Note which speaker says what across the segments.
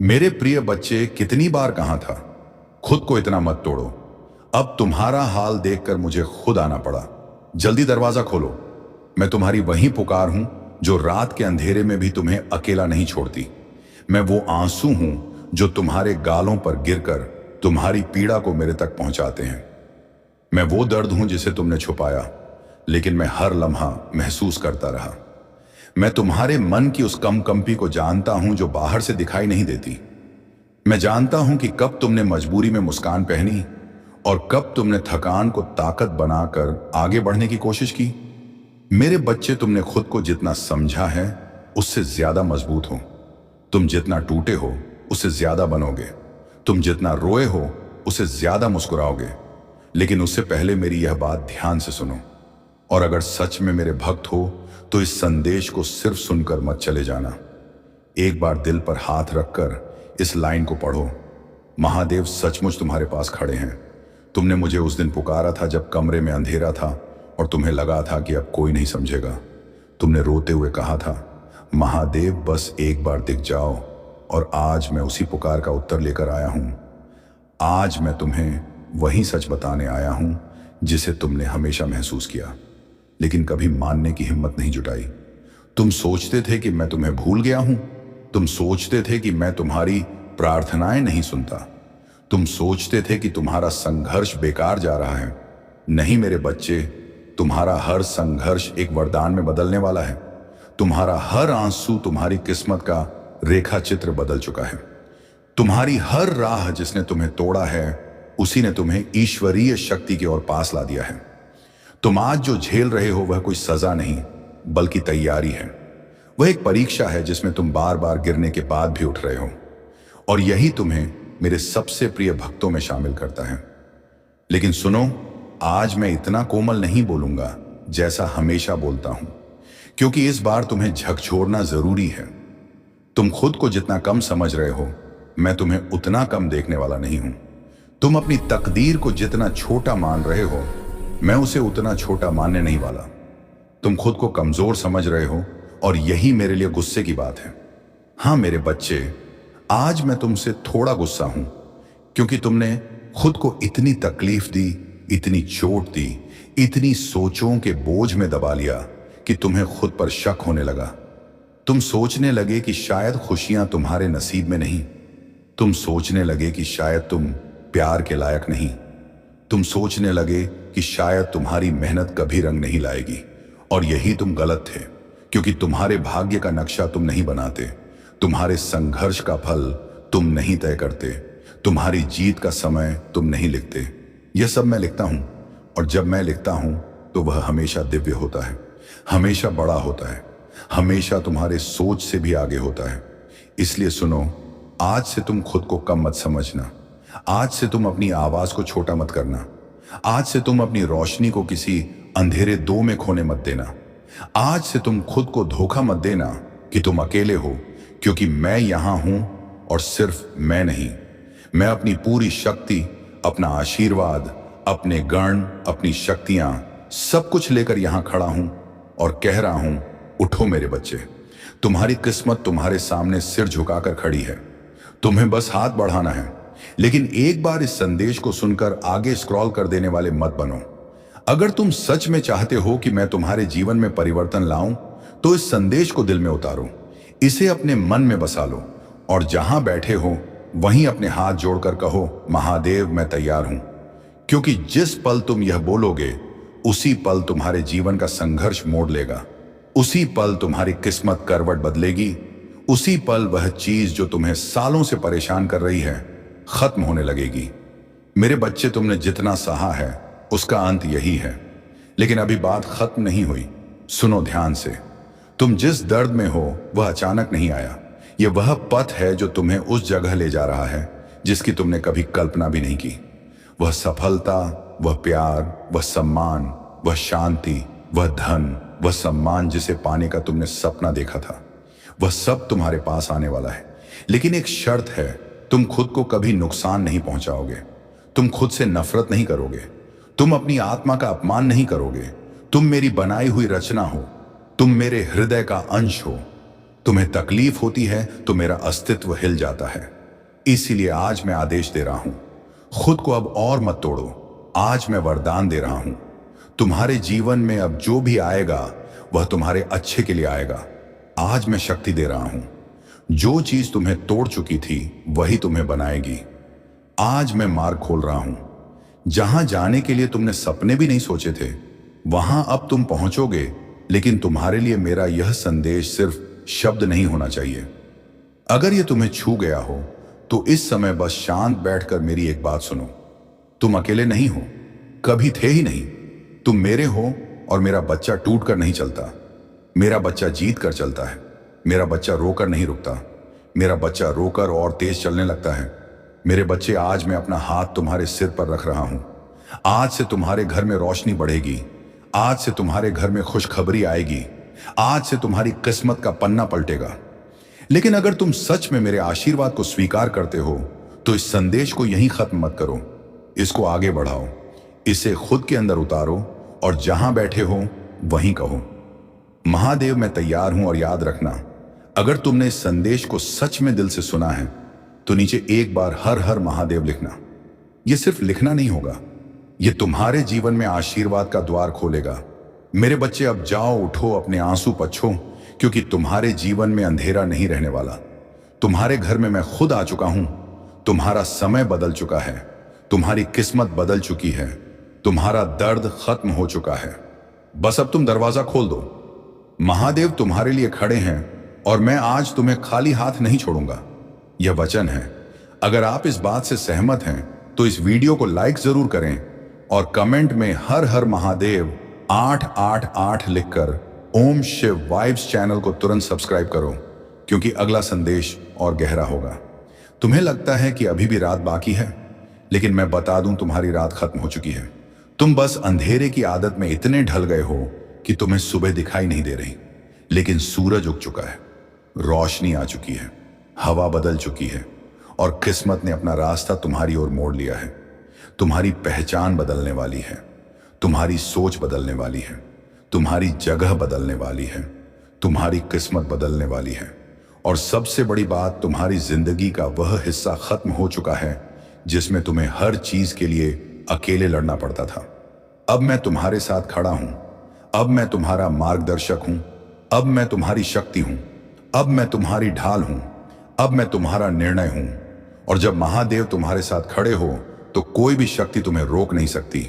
Speaker 1: मेरे प्रिय बच्चे, कितनी बार कहा था खुद को इतना मत तोड़ो। अब तुम्हारा हाल देखकर मुझे खुद आना पड़ा। जल्दी दरवाजा खोलो। मैं तुम्हारी वही पुकार हूं जो रात के अंधेरे में भी तुम्हें अकेला नहीं छोड़ती। मैं वो आंसू हूं जो तुम्हारे गालों पर गिरकर तुम्हारी पीड़ा को मेरे तक पहुंचाते हैं। मैं वो दर्द हूं जिसे तुमने छुपाया, लेकिन मैं हर लम्हा महसूस करता रहा। मैं तुम्हारे मन की उस कंपी को जानता हूं जो बाहर से दिखाई नहीं देती। मैं जानता हूं कि कब तुमने मजबूरी में मुस्कान पहनी और कब तुमने थकान को ताकत बनाकर आगे बढ़ने की कोशिश की। मेरे बच्चे, तुमने खुद को जितना समझा है उससे ज्यादा मजबूत हो। तुम जितना टूटे हो उससे ज्यादा बनोगे। तुम जितना रोए हो उससे ज्यादा मुस्कुराओगे। लेकिन उससे पहले मेरी यह बात ध्यान से सुनो, और अगर सच में मेरे भक्त हो तो इस संदेश को सिर्फ सुनकर मत चले जाना। एक बार दिल पर हाथ रखकर इस लाइन को पढ़ो। महादेव सचमुच तुम्हारे पास खड़े हैं। तुमने मुझे उस दिन पुकारा था जब कमरे में अंधेरा था और तुम्हें लगा था कि अब कोई नहीं समझेगा। तुमने रोते हुए कहा था, महादेव बस एक बार दिख जाओ। और आज मैं उसी पुकार का उत्तर लेकर आया हूं। आज मैं तुम्हें वही सच बताने आया हूं जिसे तुमने हमेशा महसूस किया, लेकिन कभी मानने की हिम्मत नहीं जुटाई। तुम सोचते थे कि मैं तुम्हें भूल गया हूं। तुम सोचते थे कि मैं तुम्हारी प्रार्थनाएं नहीं सुनता। तुम सोचते थे कि तुम्हारा संघर्ष बेकार जा रहा है। नहीं मेरे बच्चे, तुम्हारा हर संघर्ष एक वरदान में बदलने वाला है। तुम्हारा हर आंसू तुम्हारी किस्मत का रेखा चित्र बदल चुका है। तुम्हारी हर राह जिसने तुम्हें तोड़ा है, उसी ने तुम्हें ईश्वरीय शक्ति की ओर पास ला दिया है। तुम आज जो झेल रहे हो वह कोई सजा नहीं, बल्कि तैयारी है। वह एक परीक्षा है जिसमें तुम बार बार गिरने के बाद भी उठ रहे हो, और यही तुम्हें मेरे सबसे प्रिय भक्तों में शामिल करता है। लेकिन सुनो, आज मैं इतना कोमल नहीं बोलूंगा जैसा हमेशा बोलता हूं, क्योंकि इस बार तुम्हें झकझोरना जरूरी है। तुम खुद को जितना कम समझ रहे हो, मैं तुम्हें उतना कम देखने वाला नहीं हूं। तुम अपनी तकदीर को जितना छोटा मान रहे हो, मैं उसे उतना छोटा मानने नहीं वाला। तुम खुद को कमजोर समझ रहे हो, और यही मेरे लिए गुस्से की बात है। हां मेरे बच्चे, आज मैं तुमसे थोड़ा गुस्सा हूं, क्योंकि तुमने खुद को इतनी तकलीफ दी, इतनी चोट दी, इतनी सोचों के बोझ में दबा लिया कि तुम्हें खुद पर शक होने लगा। तुम सोचने लगे कि शायद खुशियां तुम्हारे नसीब में नहीं। तुम सोचने लगे कि शायद तुम प्यार के लायक नहीं। तुम सोचने लगे कि शायद तुम्हारी मेहनत कभी रंग नहीं लाएगी। और यही तुम गलत थे, क्योंकि तुम्हारे भाग्य का नक्शा तुम नहीं बनाते। तुम्हारे संघर्ष का फल तुम नहीं तय करते। तुम्हारी जीत का समय तुम नहीं लिखते। यह सब मैं लिखता हूं, और जब मैं लिखता हूं तो वह हमेशा दिव्य होता है, हमेशा बड़ा होता है, हमेशा तुम्हारे सोच से भी आगे होता है। इसलिए सुनो, आज से तुम खुद को कम मत समझना। आज से तुम अपनी आवाज को छोटा मत करना। आज से तुम अपनी रोशनी को किसी अंधेरे दो में खोने मत देना। आज से तुम खुद को धोखा मत देना कि तुम अकेले हो, क्योंकि मैं यहां हूं, और सिर्फ मैं नहीं, मैं अपनी पूरी शक्ति, अपना आशीर्वाद, अपने गण, अपनी शक्तियां, सब कुछ लेकर यहां खड़ा हूं और कह रहा हूं, उठो मेरे बच्चे। तुम्हारी किस्मत तुम्हारे सामने सिर झुकाकर खड़ी है। तुम्हें बस हाथ बढ़ाना है। लेकिन एक बार इस संदेश को सुनकर आगे स्क्रॉल कर देने वाले मत बनो। अगर तुम सच में चाहते हो कि मैं तुम्हारे जीवन में परिवर्तन लाऊं, तो इस संदेश को दिल में उतारो, इसे अपने मन में बसा लो, और जहां बैठे हो वहीं अपने हाथ जोड़कर कहो, महादेव मैं तैयार हूं। क्योंकि जिस पल तुम यह बोलोगे, उसी पल तुम्हारे जीवन का संघर्ष मोड़ लेगा। उसी पल तुम्हारी किस्मत करवट बदलेगी। उसी पल वह चीज जो तुम्हें सालों से परेशान कर रही है खत्म होने लगेगी। मेरे बच्चे, तुमने जितना सहा है उसका अंत यही है। लेकिन अभी बात खत्म नहीं हुई। सुनो ध्यान से। तुम जिस दर्द में हो वह अचानक नहीं आया। यह वह पथ है जो तुम्हें उस जगह ले जा रहा है जिसकी तुमने कभी कल्पना भी नहीं की। वह सफलता, वह प्यार, वह सम्मान, वह शांति, वह धन, वह सम्मान जिसे पाने का तुमने सपना देखा था, वह सब तुम्हारे पास आने वाला है। लेकिन एक शर्त है, तुम खुद को कभी नुकसान नहीं पहुंचाओगे। तुम खुद से नफरत नहीं करोगे। तुम अपनी आत्मा का अपमान नहीं करोगे। तुम मेरी बनाई हुई रचना हो। तुम मेरे हृदय का अंश हो। तुम्हें तकलीफ होती है तो मेरा अस्तित्व हिल जाता है। इसीलिए आज मैं आदेश दे रहा हूं, खुद को अब और मत तोड़ो। आज मैं वरदान दे रहा हूं, तुम्हारे जीवन में अब जो भी आएगा वह तुम्हारे अच्छे के लिए आएगा। आज मैं शक्ति दे रहा हूं, जो चीज तुम्हें तोड़ चुकी थी वही तुम्हें बनाएगी। आज मैं मार्ग खोल रहा हूं, जहां जाने के लिए तुमने सपने भी नहीं सोचे थे वहां अब तुम पहुंचोगे। लेकिन तुम्हारे लिए मेरा यह संदेश सिर्फ शब्द नहीं होना चाहिए। अगर यह तुम्हें छू गया हो तो इस समय बस शांत बैठकर मेरी एक बात सुनो। तुम अकेले नहीं हो, कभी थे ही नहीं। तुम मेरे हो और मेरा बच्चा टूट कर नहीं चलता, मेरा बच्चा जीत कर चलता है। मेरा बच्चा रोकर नहीं रुकता, मेरा बच्चा रोकर और तेज चलने लगता है। मेरे बच्चे, आज मैं अपना हाथ तुम्हारे सिर पर रख रहा हूं। आज से तुम्हारे घर में रोशनी बढ़ेगी, आज से तुम्हारे घर में खुशखबरी आएगी, आज से तुम्हारी किस्मत का पन्ना पलटेगा। लेकिन अगर तुम सच में मेरे आशीर्वाद को स्वीकार करते हो तो इस संदेश को यहीं खत्म मत करो, इसको आगे बढ़ाओ, इसे खुद के अंदर उतारो और जहां बैठे हो वहीं कहो, महादेव मैं तैयार हूं। और याद रखना, अगर तुमने इस संदेश को सच में दिल से सुना है तो नीचे एक बार हर हर महादेव लिखना। यह सिर्फ लिखना नहीं होगा, यह तुम्हारे जीवन में आशीर्वाद का द्वार खोलेगा। मेरे बच्चे, अब जाओ, उठो, अपने आंसू पछो, क्योंकि तुम्हारे जीवन में अंधेरा नहीं रहने वाला। तुम्हारे घर में मैं खुद आ चुका हूं। तुम्हारा समय बदल चुका है, तुम्हारी किस्मत बदल चुकी है, तुम्हारा दर्द खत्म हो चुका है। बस अब तुम दरवाजा खोल दो। महादेव तुम्हारे लिए खड़े हैं और मैं आज तुम्हें खाली हाथ नहीं छोड़ूंगा, यह वचन है। अगर आप इस बात से सहमत हैं तो इस वीडियो को लाइक जरूर करें और कमेंट में हर हर महादेव 888 लिखकर ओम शिव वाइब्स चैनल को तुरंत सब्सक्राइब करो, क्योंकि अगला संदेश और गहरा होगा। तुम्हें लगता है कि अभी भी रात बाकी है, लेकिन मैं बता दूं, तुम्हारी रात खत्म हो चुकी है। तुम बस अंधेरे की आदत में इतने ढल गए हो कि तुम्हें सुबह दिखाई नहीं दे रही, लेकिन सूरज उग चुका है, रोशनी आ चुकी है, हवा बदल चुकी है और किस्मत ने अपना रास्ता तुम्हारी ओर मोड़ लिया है। तुम्हारी पहचान बदलने वाली है, तुम्हारी सोच बदलने वाली है, तुम्हारी जगह बदलने वाली है, तुम्हारी किस्मत बदलने वाली है। और सबसे बड़ी बात, तुम्हारी जिंदगी का वह हिस्सा खत्म हो चुका है जिसमें तुम्हें हर चीज के लिए अकेले लड़ना पड़ता था। अब मैं तुम्हारे साथ खड़ा हूं, अब मैं तुम्हारा मार्गदर्शक हूं, अब मैं तुम्हारी शक्ति हूं, अब मैं तुम्हारी ढाल हूं, अब मैं तुम्हारा निर्णय हूं। और जब महादेव तुम्हारे साथ खड़े हो तो कोई भी शक्ति तुम्हें रोक नहीं सकती।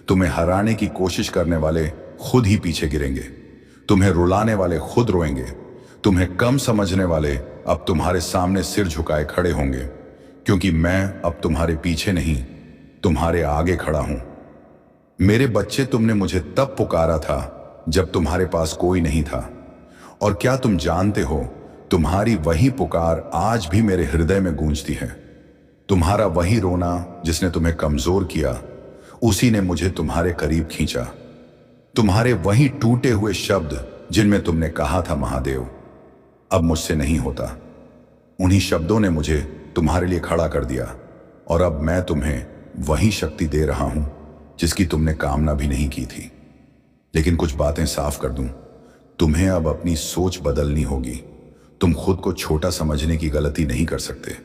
Speaker 1: तुम्हें हराने की कोशिश करने वाले खुद ही पीछे गिरेंगे, तुम्हें रुलाने वाले खुद रोएंगे, तुम्हें कम समझने वाले अब तुम्हारे सामने सिर झुकाए खड़े होंगे, क्योंकि मैं अब तुम्हारे पीछे नहीं, तुम्हारे आगे खड़ा हूं। मेरे बच्चे, तुमने मुझे तब पुकारा था जब तुम्हारे पास कोई नहीं था। और क्या तुम जानते हो, तुम्हारी वही पुकार आज भी मेरे हृदय में गूंजती है। तुम्हारा वही रोना जिसने तुम्हें कमजोर किया, उसी ने मुझे तुम्हारे करीब खींचा। तुम्हारे वही टूटे हुए शब्द जिनमें तुमने कहा था महादेव अब मुझसे नहीं होता, उन्हीं शब्दों ने मुझे तुम्हारे लिए खड़ा कर दिया। और अब मैं तुम्हें वही शक्ति दे रहा हूं जिसकी तुमने कामना भी नहीं की थी। लेकिन कुछ बातें साफ कर दूं, तुम्हें अब अपनी सोच बदलनी होगी। तुम खुद को छोटा समझने की गलती नहीं कर सकते।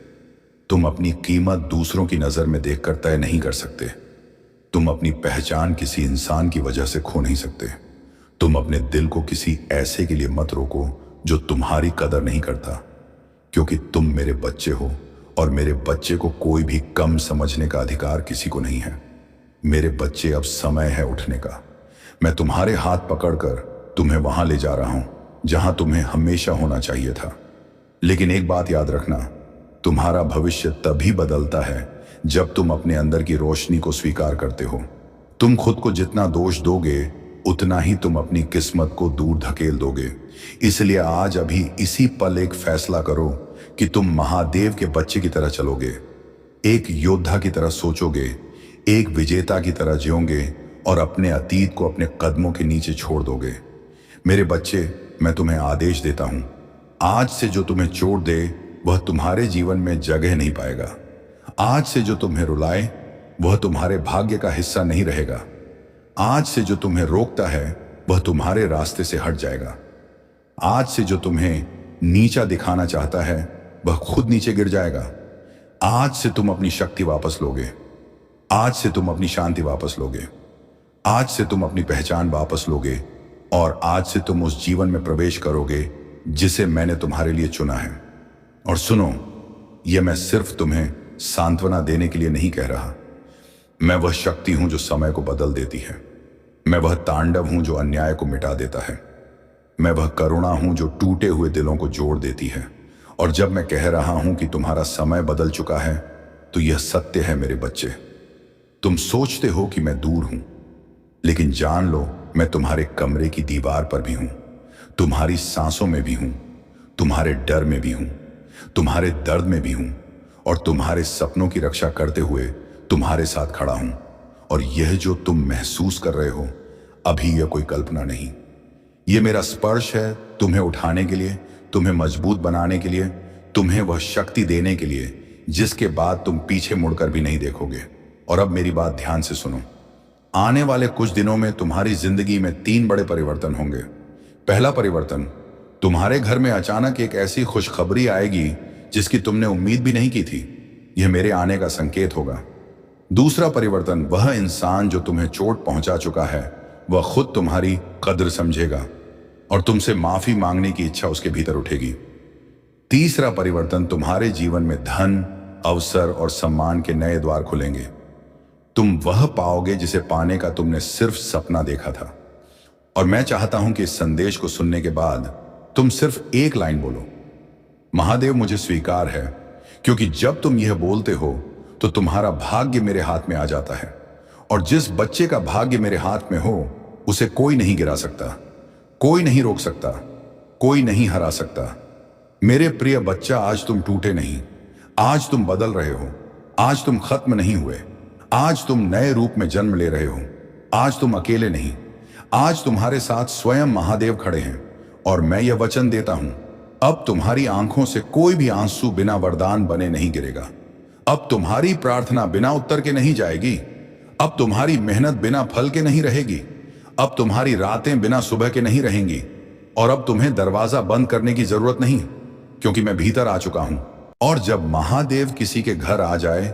Speaker 1: तुम अपनी कीमत दूसरों की नजर में देखकर तय नहीं कर सकते। तुम अपनी पहचान किसी इंसान की वजह से खो नहीं सकते। तुम अपने दिल को किसी ऐसे के लिए मत रोको जो तुम्हारी कदर नहीं करता, क्योंकि तुम मेरे बच्चे हो और मेरे बच्चे को कोई भी कम समझने का अधिकार किसी को नहीं है। मेरे बच्चे, अब समय है उठने का। मैं तुम्हारे हाथ पकड़कर तुम्हें वहां ले जा रहा हूं जहां तुम्हें हमेशा होना चाहिए था। लेकिन एक बात याद रखना, तुम्हारा भविष्य तभी बदलता है जब तुम अपने अंदर की रोशनी को स्वीकार करते हो। तुम खुद को जितना दोष दोगे उतना ही तुम अपनी किस्मत को दूर धकेल दोगे। इसलिए आज अभी इसी पल एक फैसला करो कि तुम महादेव के बच्चे की तरह चलोगे, एक योद्धा की तरह सोचोगे, एक विजेता की तरह जियोगे और अपने अतीत को अपने कदमों के नीचे छोड़ दोगे। मेरे बच्चे, मैं तुम्हें आदेश देता हूं, आज से जो तुम्हें चोट दे वह तुम्हारे जीवन में जगह नहीं पाएगा। आज से जो तुम्हें रुलाए वह तुम्हारे भाग्य का हिस्सा नहीं रहेगा। आज से जो तुम्हें रोकता है वह तुम्हारे रास्ते से हट जाएगा। आज से जो तुम्हें नीचा दिखाना चाहता है वह खुद नीचे गिर जाएगा। आज से तुम अपनी शक्ति वापस लोगे। आज से तुम अपनी शांति वापस लोगे। आज से तुम अपनी पहचान वापस लोगे और आज से तुम उस जीवन में प्रवेश करोगे जिसे मैंने तुम्हारे लिए चुना है। और सुनो, यह मैं सिर्फ तुम्हें सांत्वना देने के लिए नहीं कह रहा। मैं वह शक्ति हूं जो समय को बदल देती है। मैं वह तांडव हूं जो अन्याय को मिटा देता है। मैं वह करुणा हूं जो टूटे हुए दिलों को जोड़ देती है। और जब मैं कह रहा हूं कि तुम्हारा समय बदल चुका है तो यह सत्य है मेरे बच्चे। तुम सोचते हो कि मैं दूर हूं, लेकिन जान लो मैं तुम्हारे कमरे की दीवार पर भी हूं, तुम्हारी सांसों में भी हूं, तुम्हारे डर में भी हूं, तुम्हारे दर्द में भी हूं और तुम्हारे सपनों की रक्षा करते हुए तुम्हारे साथ खड़ा हूं। और यह जो तुम महसूस कर रहे हो अभी यह कोई कल्पना नहीं, यह मेरा स्पर्श है तुम्हें उठाने के लिए, तुम्हें मजबूत बनाने के लिए, तुम्हें वह शक्ति देने के लिए जिसके बाद तुम पीछे मुड़कर भी नहीं देखोगे। और अब मेरी बात ध्यान से सुनो। आने वाले कुछ दिनों में तुम्हारी जिंदगी में 3 बड़े परिवर्तन होंगे। पहला परिवर्तन, तुम्हारे घर में अचानक एक ऐसी खुशखबरी आएगी जिसकी तुमने उम्मीद भी नहीं की थी। यह मेरे आने का संकेत होगा। दूसरा परिवर्तन, वह इंसान जो तुम्हें चोट पहुंचा चुका है वह खुद तुम्हारी कद्र समझेगा और तुमसे माफी मांगने की इच्छा उसके भीतर उठेगी। तीसरा परिवर्तन, तुम्हारे जीवन में धन, अवसर और सम्मान के नए द्वार खुलेंगे। तुम वह पाओगे जिसे पाने का तुमने सिर्फ सपना देखा था। और मैं चाहता हूं कि इस संदेश को सुनने के बाद तुम सिर्फ एक लाइन बोलो, महादेव मुझे स्वीकार है। क्योंकि जब तुम यह बोलते हो तो तुम्हारा भाग्य मेरे हाथ में आ जाता है। और जिस बच्चे का भाग्य मेरे हाथ में हो उसे कोई नहीं गिरा सकता, कोई नहीं रोक सकता, कोई नहीं हरा सकता। मेरे प्रिय बच्चा, आज तुम टूटे नहीं, आज तुम बदल रहे हो। आज तुम खत्म नहीं हुए, आज तुम नए रूप में जन्म ले रहे हो। आज तुम अकेले नहीं, आज तुम्हारे साथ स्वयं महादेव खड़े हैं। और मैं यह वचन देता हूं, अब तुम्हारी आंखों से कोई भी आंसू बिना वरदान बने नहीं गिरेगा। अब तुम्हारी प्रार्थना बिना उत्तर के नहीं जाएगी। अब तुम्हारी मेहनत बिना फल के नहीं रहेगी। अब तुम्हारी रातें बिना सुबह के नहीं रहेंगी। और अब तुम्हें दरवाजा बंद करने की जरूरत नहीं, क्योंकि मैं भीतर आ चुका हूं। और जब महादेव किसी के घर आ जाए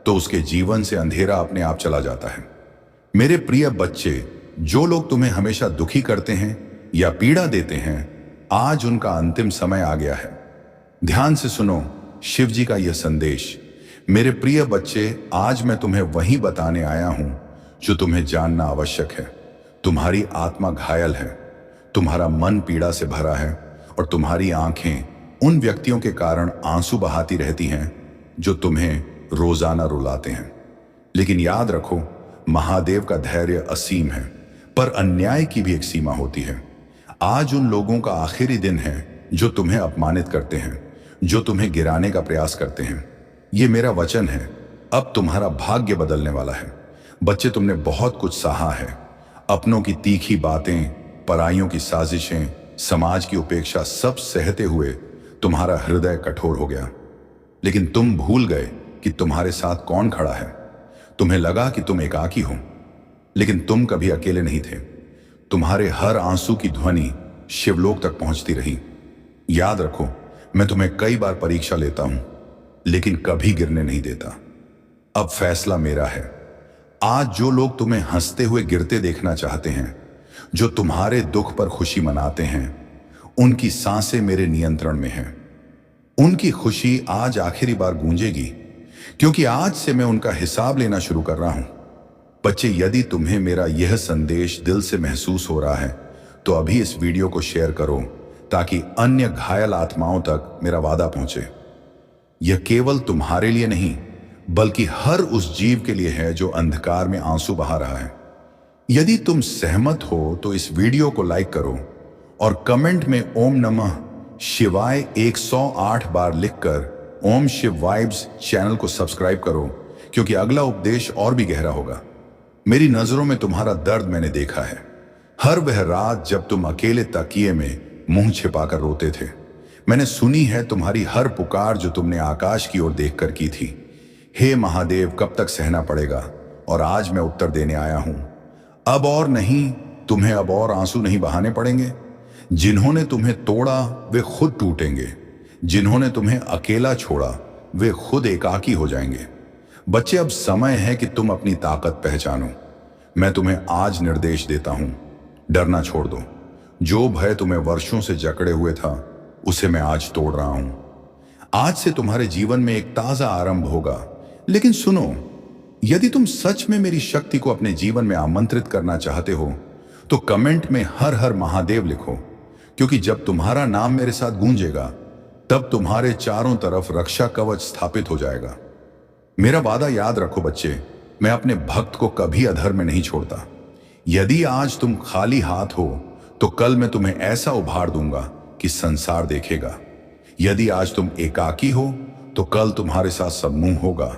Speaker 1: तो उसके जीवन से अंधेरा अपने आप चला जाता है। मेरे प्रिय बच्चे, जो लोग तुम्हें हमेशा दुखी करते हैं या पीड़ा देते हैं, आज उनका अंतिम समय आ गया है। ध्यान से सुनो शिव जी का यह संदेश। मेरे प्रिय बच्चे, आज मैं तुम्हें वही बताने आया हूं जो तुम्हें जानना आवश्यक है। तुम्हारी आत्मा घायल है, तुम्हारा मन पीड़ा से भरा है और तुम्हारी आंखें उन व्यक्तियों के कारण आंसू बहाती रहती हैं जो तुम्हें रोजाना रुलाते हैं। लेकिन याद रखो, महादेव का धैर्य असीम है, पर अन्याय की भी एक सीमा होती है। आज उन लोगों का आखिरी दिन है जो तुम्हें अपमानित करते हैं, जो तुम्हें गिराने का प्रयास करते हैं। ये मेरा वचन है, अब तुम्हारा भाग्य बदलने वाला है। बच्चे, तुमने बहुत कुछ सहा है। अपनों की तीखी बातें, पराइयों की साजिशें, समाज की उपेक्षा, सब सहते हुए तुम्हारा हृदय कठोर हो गया। लेकिन तुम भूल गए कि तुम्हारे साथ कौन खड़ा है। तुम्हें लगा कि तुम एकाकी हो, लेकिन तुम कभी अकेले नहीं थे। तुम्हारे हर आंसू की ध्वनि शिवलोक तक पहुंचती रही। याद रखो, मैं तुम्हें कई बार परीक्षा लेता हूं, लेकिन कभी गिरने नहीं देता। अब फैसला मेरा है। आज जो लोग तुम्हें हंसते हुए गिरते देखना चाहते हैं, जो तुम्हारे दुख पर खुशी मनाते हैं, उनकी सांसें मेरे नियंत्रण में हैं। उनकी खुशी आज आखिरी बार गूंजेगी, क्योंकि आज से मैं उनका हिसाब लेना शुरू कर रहा हूं। बच्चे, यदि तुम्हें मेरा यह संदेश दिल से महसूस हो रहा है तो अभी इस वीडियो को शेयर करो, ताकि अन्य घायल आत्माओं तक मेरा वादा पहुंचे। यह केवल तुम्हारे लिए नहीं, बल्कि हर उस जीव के लिए है जो अंधकार में आंसू बहा रहा है। यदि तुम सहमत हो तो इस वीडियो को लाइक करो और कमेंट में ओम नमः शिवाय 108 बार लिखकर ओम शिव वाइब्स चैनल को सब्सक्राइब करो, क्योंकि अगला उपदेश और भी गहरा होगा। मेरी नजरों में तुम्हारा दर्द मैंने देखा है। हर वह रात जब तुम अकेले तकिए में मुंह छिपाकर रोते थे। मैंने सुनी है तुम्हारी हर पुकार जो तुमने आकाश की ओर देखकर की थी। हे महादेव, कब तक सहना पड़ेगा? और आज मैं उत्तर देने आया हूं। अब और नहीं, तुम्हें अब और आंसू नहीं बहाने पड़ेंगे। जिन्होंने तुम्हें तोड़ा वे खुद टूटेंगे, जिन्होंने तुम्हें अकेला छोड़ा वे खुद एकाकी हो जाएंगे। बच्चे, अब समय है कि तुम अपनी ताकत पहचानो। मैं तुम्हें आज निर्देश देता हूं, डरना छोड़ दो। जो भय तुम्हें वर्षों से जकड़े हुए था उसे मैं आज तोड़ रहा हूं। आज से तुम्हारे जीवन में एक ताजा आरंभ होगा। लेकिन सुनो, यदि तुम सच में मेरी शक्ति को अपने जीवन में आमंत्रित करना चाहते हो तो कमेंट में हर हर महादेव लिखो, क्योंकि जब तुम्हारा नाम मेरे साथ गूंजेगा तब तुम्हारे चारों तरफ रक्षा कवच स्थापित हो जाएगा। मेरा वादा याद रखो बच्चे, मैं अपने भक्त को कभी अधर में नहीं छोड़ता। यदि आज तुम खाली हाथ हो तो कल मैं तुम्हें ऐसा उपहार दूंगा कि संसार देखेगा। यदि आज तुम एकाकी हो तो कल तुम्हारे साथ समूह होगा।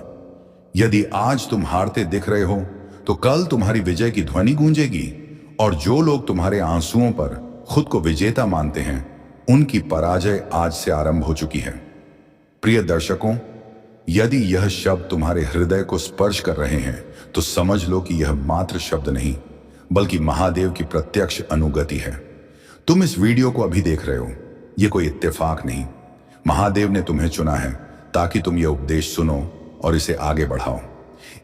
Speaker 1: यदि आज तुम हारते दिख रहे हो तो कल तुम्हारी विजय की ध्वनि गूंजेगी। और जो लोग तुम्हारे आंसुओं पर खुद को विजेता मानते हैं उनकी पराजय आज से आरंभ हो चुकी है। प्रिय दर्शकों, यदि यह शब्द तुम्हारे हृदय को स्पर्श कर रहे हैं तो समझ लो कि यह मात्र शब्द नहीं बल्कि महादेव की प्रत्यक्ष अनुगति है। तुम इस वीडियो को अभी देख रहे हो, यह कोई इत्तेफाक नहीं। महादेव ने तुम्हें चुना है ताकि तुम यह उपदेश सुनो और इसे आगे बढ़ाओ।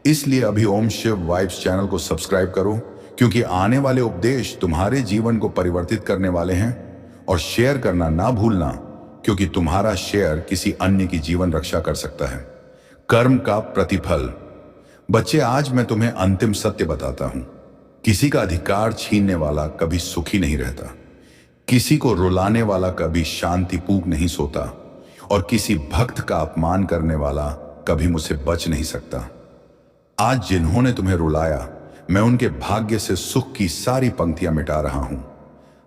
Speaker 1: इसलिए अभी ओम शिव वाइब्स चैनल को सब्सक्राइब करो, क्योंकि आने वाले उपदेश तुम्हारे जीवन को परिवर्तित करने वाले हैं। और शेयर करना ना भूलना, क्योंकि तुम्हारा शेयर किसी अन्य की जीवन रक्षा कर सकता है। कर्म का प्रतिफल। बच्चे, आज मैं तुम्हें अंतिम सत्य बताता हूं। किसी का अधिकार छीनने वाला कभी सुखी नहीं रहता, किसी को रुलाने वाला कभी शांतिपूर्वक नहीं सोता, और किसी भक्त का अपमान करने वाला कभी मुझसे बच नहीं सकता। आज जिन्होंने तुम्हें रुलाया, मैं उनके भाग्य से सुख की सारी पंक्तियां मिटा रहा हूं।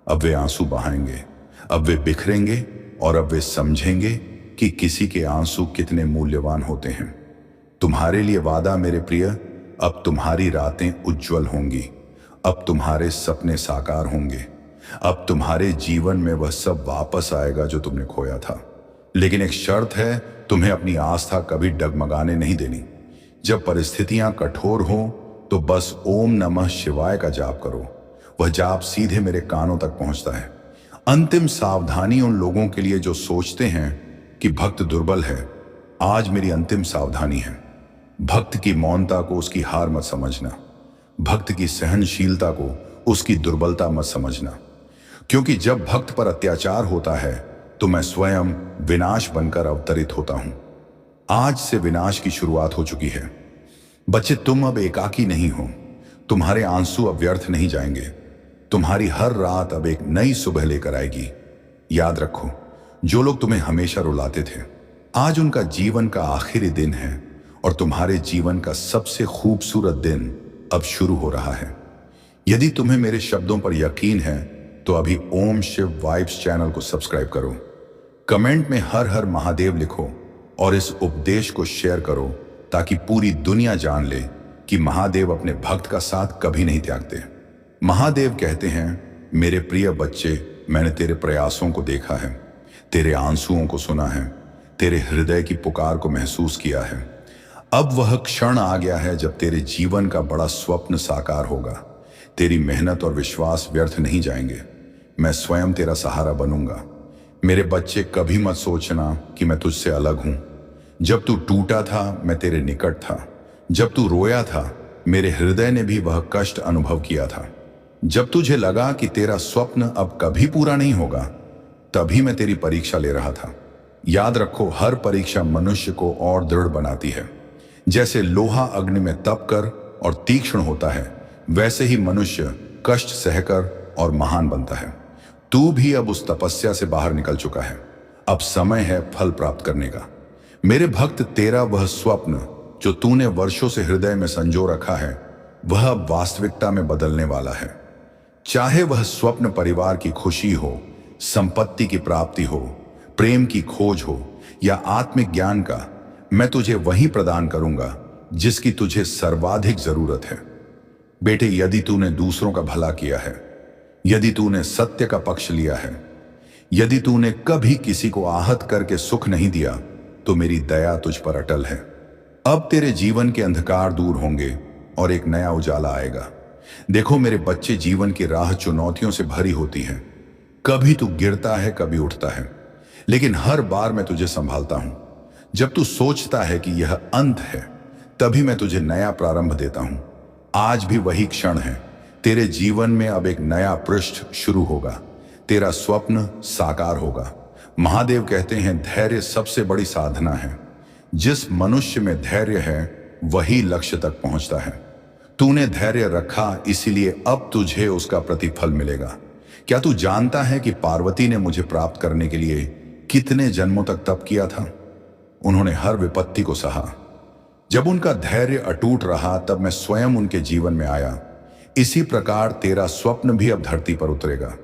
Speaker 1: अब वे आंसू बहाएंगे, अब वे बिखरेंगे, और अब वे समझेंगे कि किसी के आंसू कितने मूल्यवान होते हैं। तुम्हारे लिए वादा मेरे प्रिय, अब तुम्हारी रातें उज्जवल होंगी, अब तुम्हारे सपने साकार होंगे, अब तुम्हारे जीवन में वह सब वापस आएगा जो तुमने खोया था। लेकिन एक शर्त है, तुम्हें अपनी आस्था कभी डगमगाने नहीं देनी। जब परिस्थितियां कठोर हो तो बस ओम नमः शिवाय का जाप करो। वह जाप सीधे मेरे कानों तक पहुंचता है। अंतिम सावधानी उन लोगों के लिए जो सोचते हैं कि भक्त दुर्बल है। आज मेरी अंतिम सावधानी है, भक्त की मौनता को उसकी हार मत समझना, भक्त की सहनशीलता को उसकी दुर्बलता मत समझना। क्योंकि जब भक्त पर अत्याचार होता है तो मैं स्वयं विनाश बनकर अवतरित होता हूं। आज से विनाश की शुरुआत हो चुकी है। बच्चे, तुम अब एकाकी नहीं हो, तुम्हारे आंसू अब व्यर्थ नहीं जाएंगे, तुम्हारी हर रात अब एक नई सुबह लेकर आएगी। याद रखो, जो लोग तुम्हें हमेशा रुलाते थे, आज उनका जीवन का आखिरी दिन है और तुम्हारे जीवन का सबसे खूबसूरत दिन अब शुरू हो रहा है। यदि तुम्हें मेरे शब्दों पर यकीन है तो अभी ओम शिव वाइब्स चैनल को सब्सक्राइब करो, कमेंट में हर हर महादेव लिखो और इस उपदेश को शेयर करो ताकि पूरी दुनिया जान ले कि महादेव अपने भक्त का साथ कभी नहीं त्यागते। महादेव कहते हैं, मेरे प्रिय बच्चे, मैंने तेरे प्रयासों को देखा है, तेरे आंसुओं को सुना है, तेरे हृदय की पुकार को महसूस किया है। अब वह क्षण आ गया है जब तेरे जीवन का बड़ा स्वप्न साकार होगा। तेरी मेहनत और विश्वास व्यर्थ नहीं जाएंगे। मैं स्वयं तेरा सहारा बनूंगा। मेरे बच्चे, कभी मत सोचना कि मैं तुझसे अलग हूं। जब तू टूटा था मैं तेरे निकट था, जब तू रोया था मेरे हृदय ने भी वह कष्ट अनुभव किया था। जब तुझे लगा कि तेरा स्वप्न अब कभी पूरा नहीं होगा, तभी मैं तेरी परीक्षा ले रहा था। याद रखो, हर परीक्षा मनुष्य को और दृढ़ बनाती है। जैसे लोहा अग्नि में तप कर और तीक्ष्ण होता है, वैसे ही मनुष्य कष्ट सहकर और महान बनता है। तू भी अब उस तपस्या से बाहर निकल चुका है। अब समय है फल प्राप्त करने का। मेरे भक्त, तेरा वह स्वप्न जो तूने वर्षों से हृदय में संजो रखा है, वह अब वास्तविकता में बदलने वाला है। चाहे वह स्वप्न परिवार की खुशी हो, संपत्ति की प्राप्ति हो, प्रेम की खोज हो या आत्मिक ज्ञान का, मैं तुझे वही प्रदान करूंगा जिसकी तुझे सर्वाधिक जरूरत है। बेटे, यदि तूने दूसरों का भला किया है, यदि तूने सत्य का पक्ष लिया है, यदि तूने कभी किसी को आहत करके सुख नहीं दिया, तो मेरी दया तुझ पर अटल है। अब तेरे जीवन के अंधकार दूर होंगे और एक नया उजाला आएगा। देखो मेरे बच्चे, जीवन की राह चुनौतियों से भरी होती है। कभी तू गिरता है, कभी उठता है, लेकिन हर बार मैं तुझे संभालता हूं। जब तू सोचता है कि यह अंत है, तभी मैं तुझे नया प्रारंभ देता हूं। आज भी वही क्षण है। तेरे जीवन में अब एक नया पृष्ठ शुरू होगा। तेरा स्वप्न साकार होगा। महादेव कहते हैं, धैर्य सबसे बड़ी साधना है। जिस मनुष्य में धैर्य है वही लक्ष्य तक पहुंचता है। तूने धैर्य रखा, इसीलिए अब तुझे उसका प्रतिफल मिलेगा। क्या तू जानता है कि पार्वती ने मुझे प्राप्त करने के लिए कितने जन्मों तक तप किया था? उन्होंने हर विपत्ति को सहा। जब उनका धैर्य अटूट रहा, तब मैं स्वयं उनके जीवन में आया। इसी प्रकार तेरा स्वप्न भी अब धरती पर उतरेगा।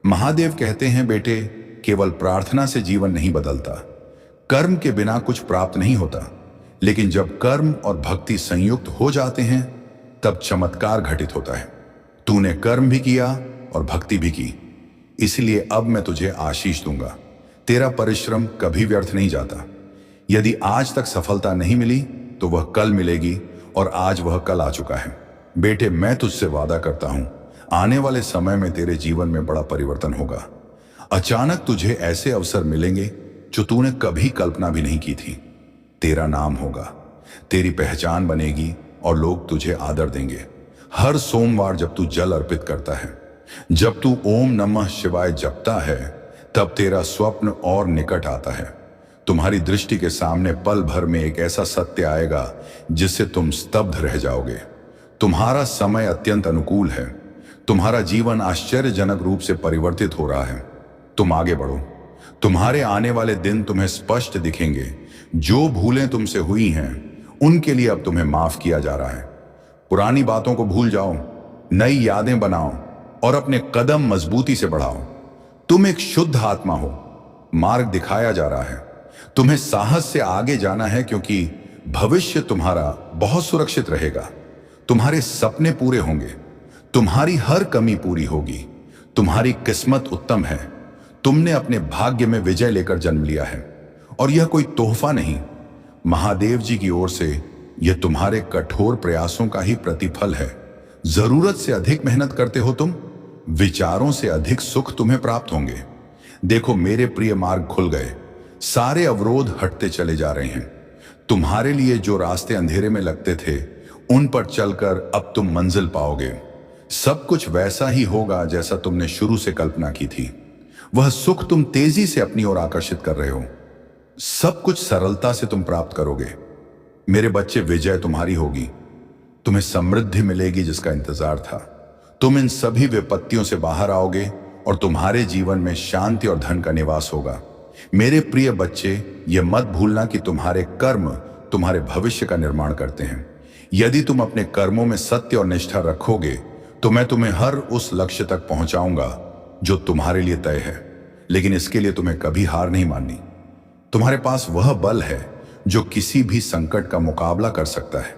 Speaker 1: महादेव कहते हैं, बेटे, केवल प्रार्थना से जीवन नहीं बदलता। कर्म के बिना कुछ प्राप्त नहीं होता, लेकिन जब कर्म और भक्ति संयुक्त हो जाते हैं, तब चमत्कार घटित होता है। तूने कर्म भी किया और भक्ति भी की, इसलिए अब मैं तुझे आशीष दूंगा। तेरा परिश्रम कभी व्यर्थ नहीं जाता। यदि आज तक सफलता नहीं मिली, तो वह कल मिलेगी, और आज वह कल आ चुका है। बेटे, मैं तुझसे वादा करता हूं, आने वाले समय में तेरे जीवन में बड़ा परिवर्तन होगा। अचानक तुझे ऐसे अवसर मिलेंगे जो तूने कभी कल्पना भी नहीं की थी। तेरा नाम होगा, तेरी पहचान बनेगी, और लोग तुझे आदर देंगे। हर सोमवार जब तू जल अर्पित करता है, जब तू ओम नमः शिवाय जपता है, तब तेरा स्वप्न और निकट आता है। तुम्हारी दृष्टि के सामने पल भर में एक ऐसा सत्य आएगा जिससे तुम स्तब्ध रह जाओगे। तुम्हारा समय अत्यंत अनुकूल है। तुम्हारा जीवन आश्चर्यजनक रूप से परिवर्तित हो रहा है। तुम आगे बढ़ो। तुम्हारे आने वाले दिन तुम्हें स्पष्ट दिखेंगे। जो भूलें तुमसे हुई हैं, उनके लिए अब तुम्हें माफ किया जा रहा है। पुरानी बातों को भूल जाओ, नई यादें बनाओ और अपने कदम मजबूती से बढ़ाओ। तुम एक शुद्ध आत्मा हो। मार्ग दिखाया जा रहा है। तुम्हें साहस से आगे जाना है, क्योंकि भविष्य तुम्हारा बहुत सुरक्षित रहेगा। तुम्हारे सपने पूरे होंगे। तुम्हारी हर कमी पूरी होगी। तुम्हारी किस्मत उत्तम है। तुमने अपने भाग्य में विजय लेकर जन्म लिया है, और यह कोई तोहफा नहीं, महादेव जी की ओर से यह तुम्हारे कठोर प्रयासों का ही प्रतिफल है। जरूरत से अधिक मेहनत करते हो तुम, विचारों से अधिक सुख तुम्हें प्राप्त होंगे। देखो, मेरे प्रिय, मार्ग खुल गए। सारे अवरोध हटते चले जा रहे हैं। तुम्हारे लिए जो रास्ते अंधेरे में लगते थे, उन पर चलकर अब तुम मंजिल पाओगे। सब कुछ वैसा ही होगा जैसा तुमने शुरू से कल्पना की थी। वह सुख तुम तेजी से अपनी ओर आकर्षित कर रहे हो। सब कुछ सरलता से तुम प्राप्त करोगे। मेरे बच्चे, विजय तुम्हारी होगी। तुम्हें समृद्धि मिलेगी जिसका इंतजार था। तुम इन सभी विपत्तियों से बाहर आओगे, और तुम्हारे जीवन में शांति और धन का निवास होगा। मेरे प्रिय बच्चे, यह मत भूलना कि तुम्हारे कर्म तुम्हारे भविष्य का निर्माण करते हैं। यदि तुम अपने कर्मों में सत्य और निष्ठा रखोगे, तो मैं तुम्हें हर उस लक्ष्य तक पहुंचाऊंगा जो तुम्हारे लिए तय है। लेकिन इसके लिए तुम्हें कभी हार नहीं माननी। तुम्हारे पास वह बल है जो किसी भी संकट का मुकाबला कर सकता है।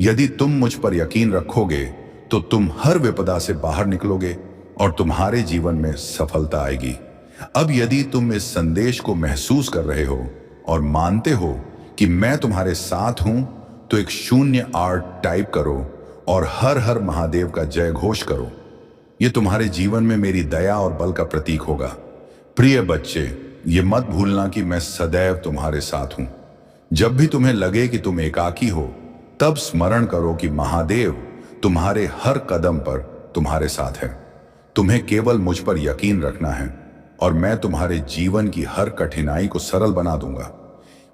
Speaker 1: यदि तुम मुझ पर यकीन रखोगे, तो तुम हर विपदा से बाहर निकलोगे और तुम्हारे जीवन में सफलता आएगी। अब यदि तुम इस संदेश को महसूस कर रहे हो और मानते हो कि मैं तुम्हारे साथ हूं, तो एक 0 टाइप करो और हर हर महादेव का जय घोष करो। यह तुम्हारे जीवन में मेरी दया और बल का प्रतीक होगा। प्रिय बच्चे, ये मत भूलना कि मैं सदैव तुम्हारे साथ हूं। जब भी तुम्हें लगे कि तुम एकाकी हो, तब स्मरण करो कि महादेव तुम्हारे हर कदम पर तुम्हारे साथ है। तुम्हें केवल मुझ पर यकीन रखना है, और मैं तुम्हारे जीवन की हर कठिनाई को सरल बना दूंगा।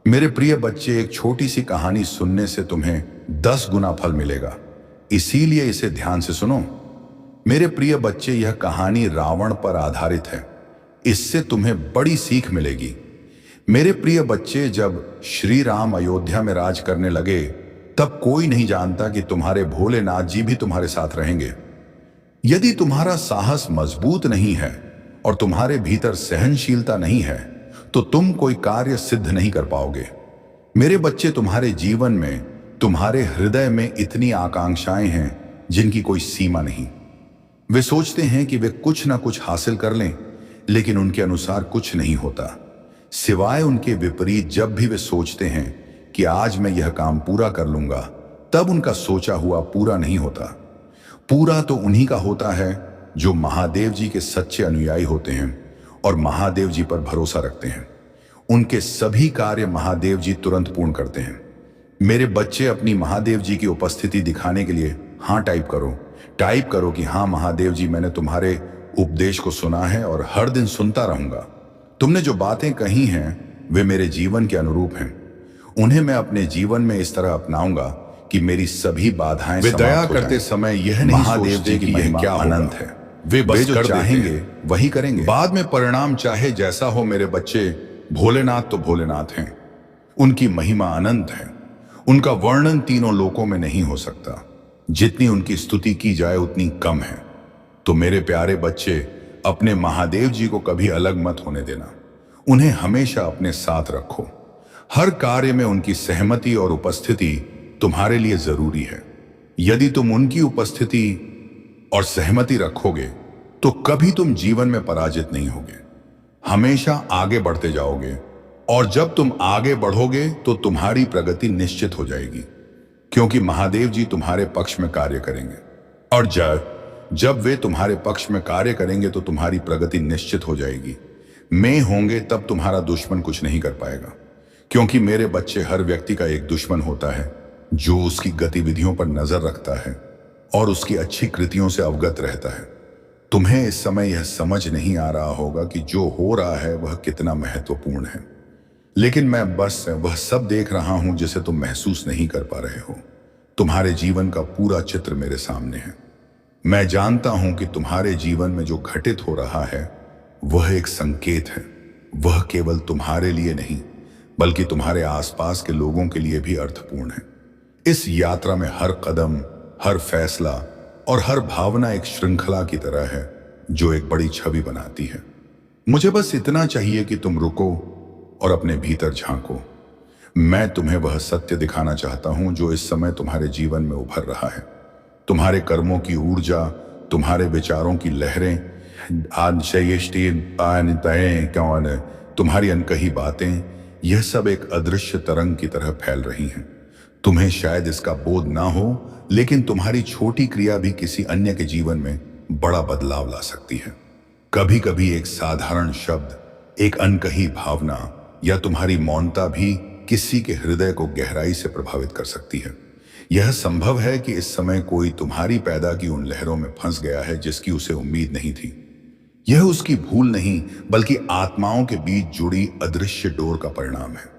Speaker 1: मेरे प्रिय बच्चे, एक छोटी सी कहानी सुनने से तुम्हें 10 गुना फल मिलेगा, इसीलिए इसे ध्यान से सुनो। मेरे प्रिय बच्चे, यह कहानी रावण पर आधारित है। इससे तुम्हें बड़ी सीख मिलेगी। मेरे प्रिय बच्चे, जब श्री राम अयोध्या में राज करने लगे, तब कोई नहीं जानता कि तुम्हारे भोलेनाथ जी भी तुम्हारे साथ रहेंगे। यदि तुम्हारा साहस मजबूत नहीं है और तुम्हारे भीतर सहनशीलता नहीं है, तो तुम कोई कार्य सिद्ध नहीं कर पाओगे। मेरे बच्चे, तुम्हारे जीवन में, तुम्हारे हृदय में इतनी आकांक्षाएं हैं जिनकी कोई सीमा नहीं। वे सोचते हैं कि वे कुछ ना कुछ हासिल कर लें, लेकिन उनके अनुसार कुछ नहीं होता, सिवाय उनके विपरीत। जब भी वे सोचते हैं कि आज मैं यह काम पूरा कर लूंगा, तब उनका सोचा हुआ पूरा नहीं होता। पूरा तो उन्हीं का होता है जो महादेव जी के सच्चे अनुयायी होते हैं और महादेव जी पर भरोसा रखते हैं, उनके सभी कार्य महादेव जी तुरंत पूर्ण करते हैं। मेरे बच्चे, अपनी महादेव जी की उपस्थिति दिखाने के लिए हाँ टाइप करो कि हाँ महादेव जी, मैंने तुम्हारे उपदेश को सुना है और हर दिन सुनता रहूंगा। तुमने जो बातें कही हैं वे मेरे जीवन के अनुरूप हैं। उन्हें मैं अपने जीवन में इस तरह अपनाऊंगा कि मेरी सभी बाधाएं
Speaker 2: वे
Speaker 1: समाप्त
Speaker 2: दया
Speaker 1: हो
Speaker 2: करते
Speaker 1: जाएं।
Speaker 2: समय यह नहीं
Speaker 1: महादेव
Speaker 2: सोचते
Speaker 1: जी
Speaker 2: कि
Speaker 1: की
Speaker 2: यह
Speaker 1: महिमा
Speaker 2: क्या
Speaker 1: अनंत
Speaker 2: होगा।
Speaker 1: है।
Speaker 2: वे बस
Speaker 1: जो
Speaker 2: कर देते
Speaker 1: चाहेंगे
Speaker 2: हैं।
Speaker 1: वही करेंगे।
Speaker 2: बाद में परिणाम चाहे जैसा हो, मेरे बच्चे, भोलेनाथ तो भोलेनाथ हैं। उनकी महिमा अनंत है। उनका वर्णन तीनों लोकों में नहीं हो सकता। जितनी उनकी स्तुति की जाए उतनी कम है। तो मेरे प्यारे बच्चे, अपने महादेव जी को कभी अलग मत होने देना। उन्हें हमेशा अपने साथ रखो। हर कार्य में उनकी सहमति और उपस्थिति तुम्हारे लिए जरूरी है। यदि तुम उनकी उपस्थिति और सहमति रखोगे तो कभी तुम जीवन में पराजित नहीं होगे, हमेशा आगे बढ़ते जाओगे। और जब तुम आगे बढ़ोगे तो तुम्हारी प्रगति निश्चित हो जाएगी, क्योंकि महादेव जी तुम्हारे पक्ष में कार्य करेंगे। और जब वे तुम्हारे पक्ष में कार्य करेंगे तो तुम्हारी प्रगति निश्चित हो जाएगी। मैं होंगे तब तुम्हारा दुश्मन कुछ नहीं कर पाएगा, क्योंकि मेरे बच्चे, हर व्यक्ति का एक दुश्मन होता है जो उसकी गतिविधियों पर नजर रखता है और उसकी अच्छी कृतियों से अवगत रहता है। तुम्हें इस समय यह समझ नहीं आ रहा होगा कि जो हो रहा है वह कितना महत्वपूर्ण है, लेकिन मैं बस वह सब देख रहा हूं जिसे तुम महसूस नहीं कर पा रहे हो। तुम्हारे जीवन का पूरा चित्र मेरे सामने है। मैं जानता हूं कि तुम्हारे जीवन में जो घटित हो रहा है वह एक संकेत है। वह केवल तुम्हारे लिए नहीं बल्कि तुम्हारे आसपास के लोगों के लिए भी अर्थपूर्ण है। इस यात्रा में हर कदम, हर फैसला और हर भावना एक श्रृंखला की तरह है जो एक बड़ी छवि बनाती है। मुझे बस इतना चाहिए कि तुम रुको और अपने भीतर झांको। मैं तुम्हें वह सत्य दिखाना चाहता हूं जो इस समय तुम्हारे जीवन में उभर रहा है। तुम्हारे कर्मों की ऊर्जा, तुम्हारे विचारों की लहरें, तुम्हारी अनकही बातें, यह सब एक अदृश्य तरंग की तरह फैल रही हैं। तुम्हें शायद इसका बोध ना हो, लेकिन तुम्हारी छोटी क्रिया भी किसी अन्य के जीवन में बड़ा बदलाव ला सकती है। कभी कभी एक साधारण शब्द, एक अनकही भावना या तुम्हारी मौनता भी किसी के हृदय को गहराई से प्रभावित कर सकती है। यह संभव है कि इस समय कोई तुम्हारी पैदा की उन लहरों में फंस गया है जिसकी उसे उम्मीद नहीं थी। यह उसकी भूल नहीं बल्कि आत्माओं के बीच जुड़ी अदृश्य डोर का परिणाम है।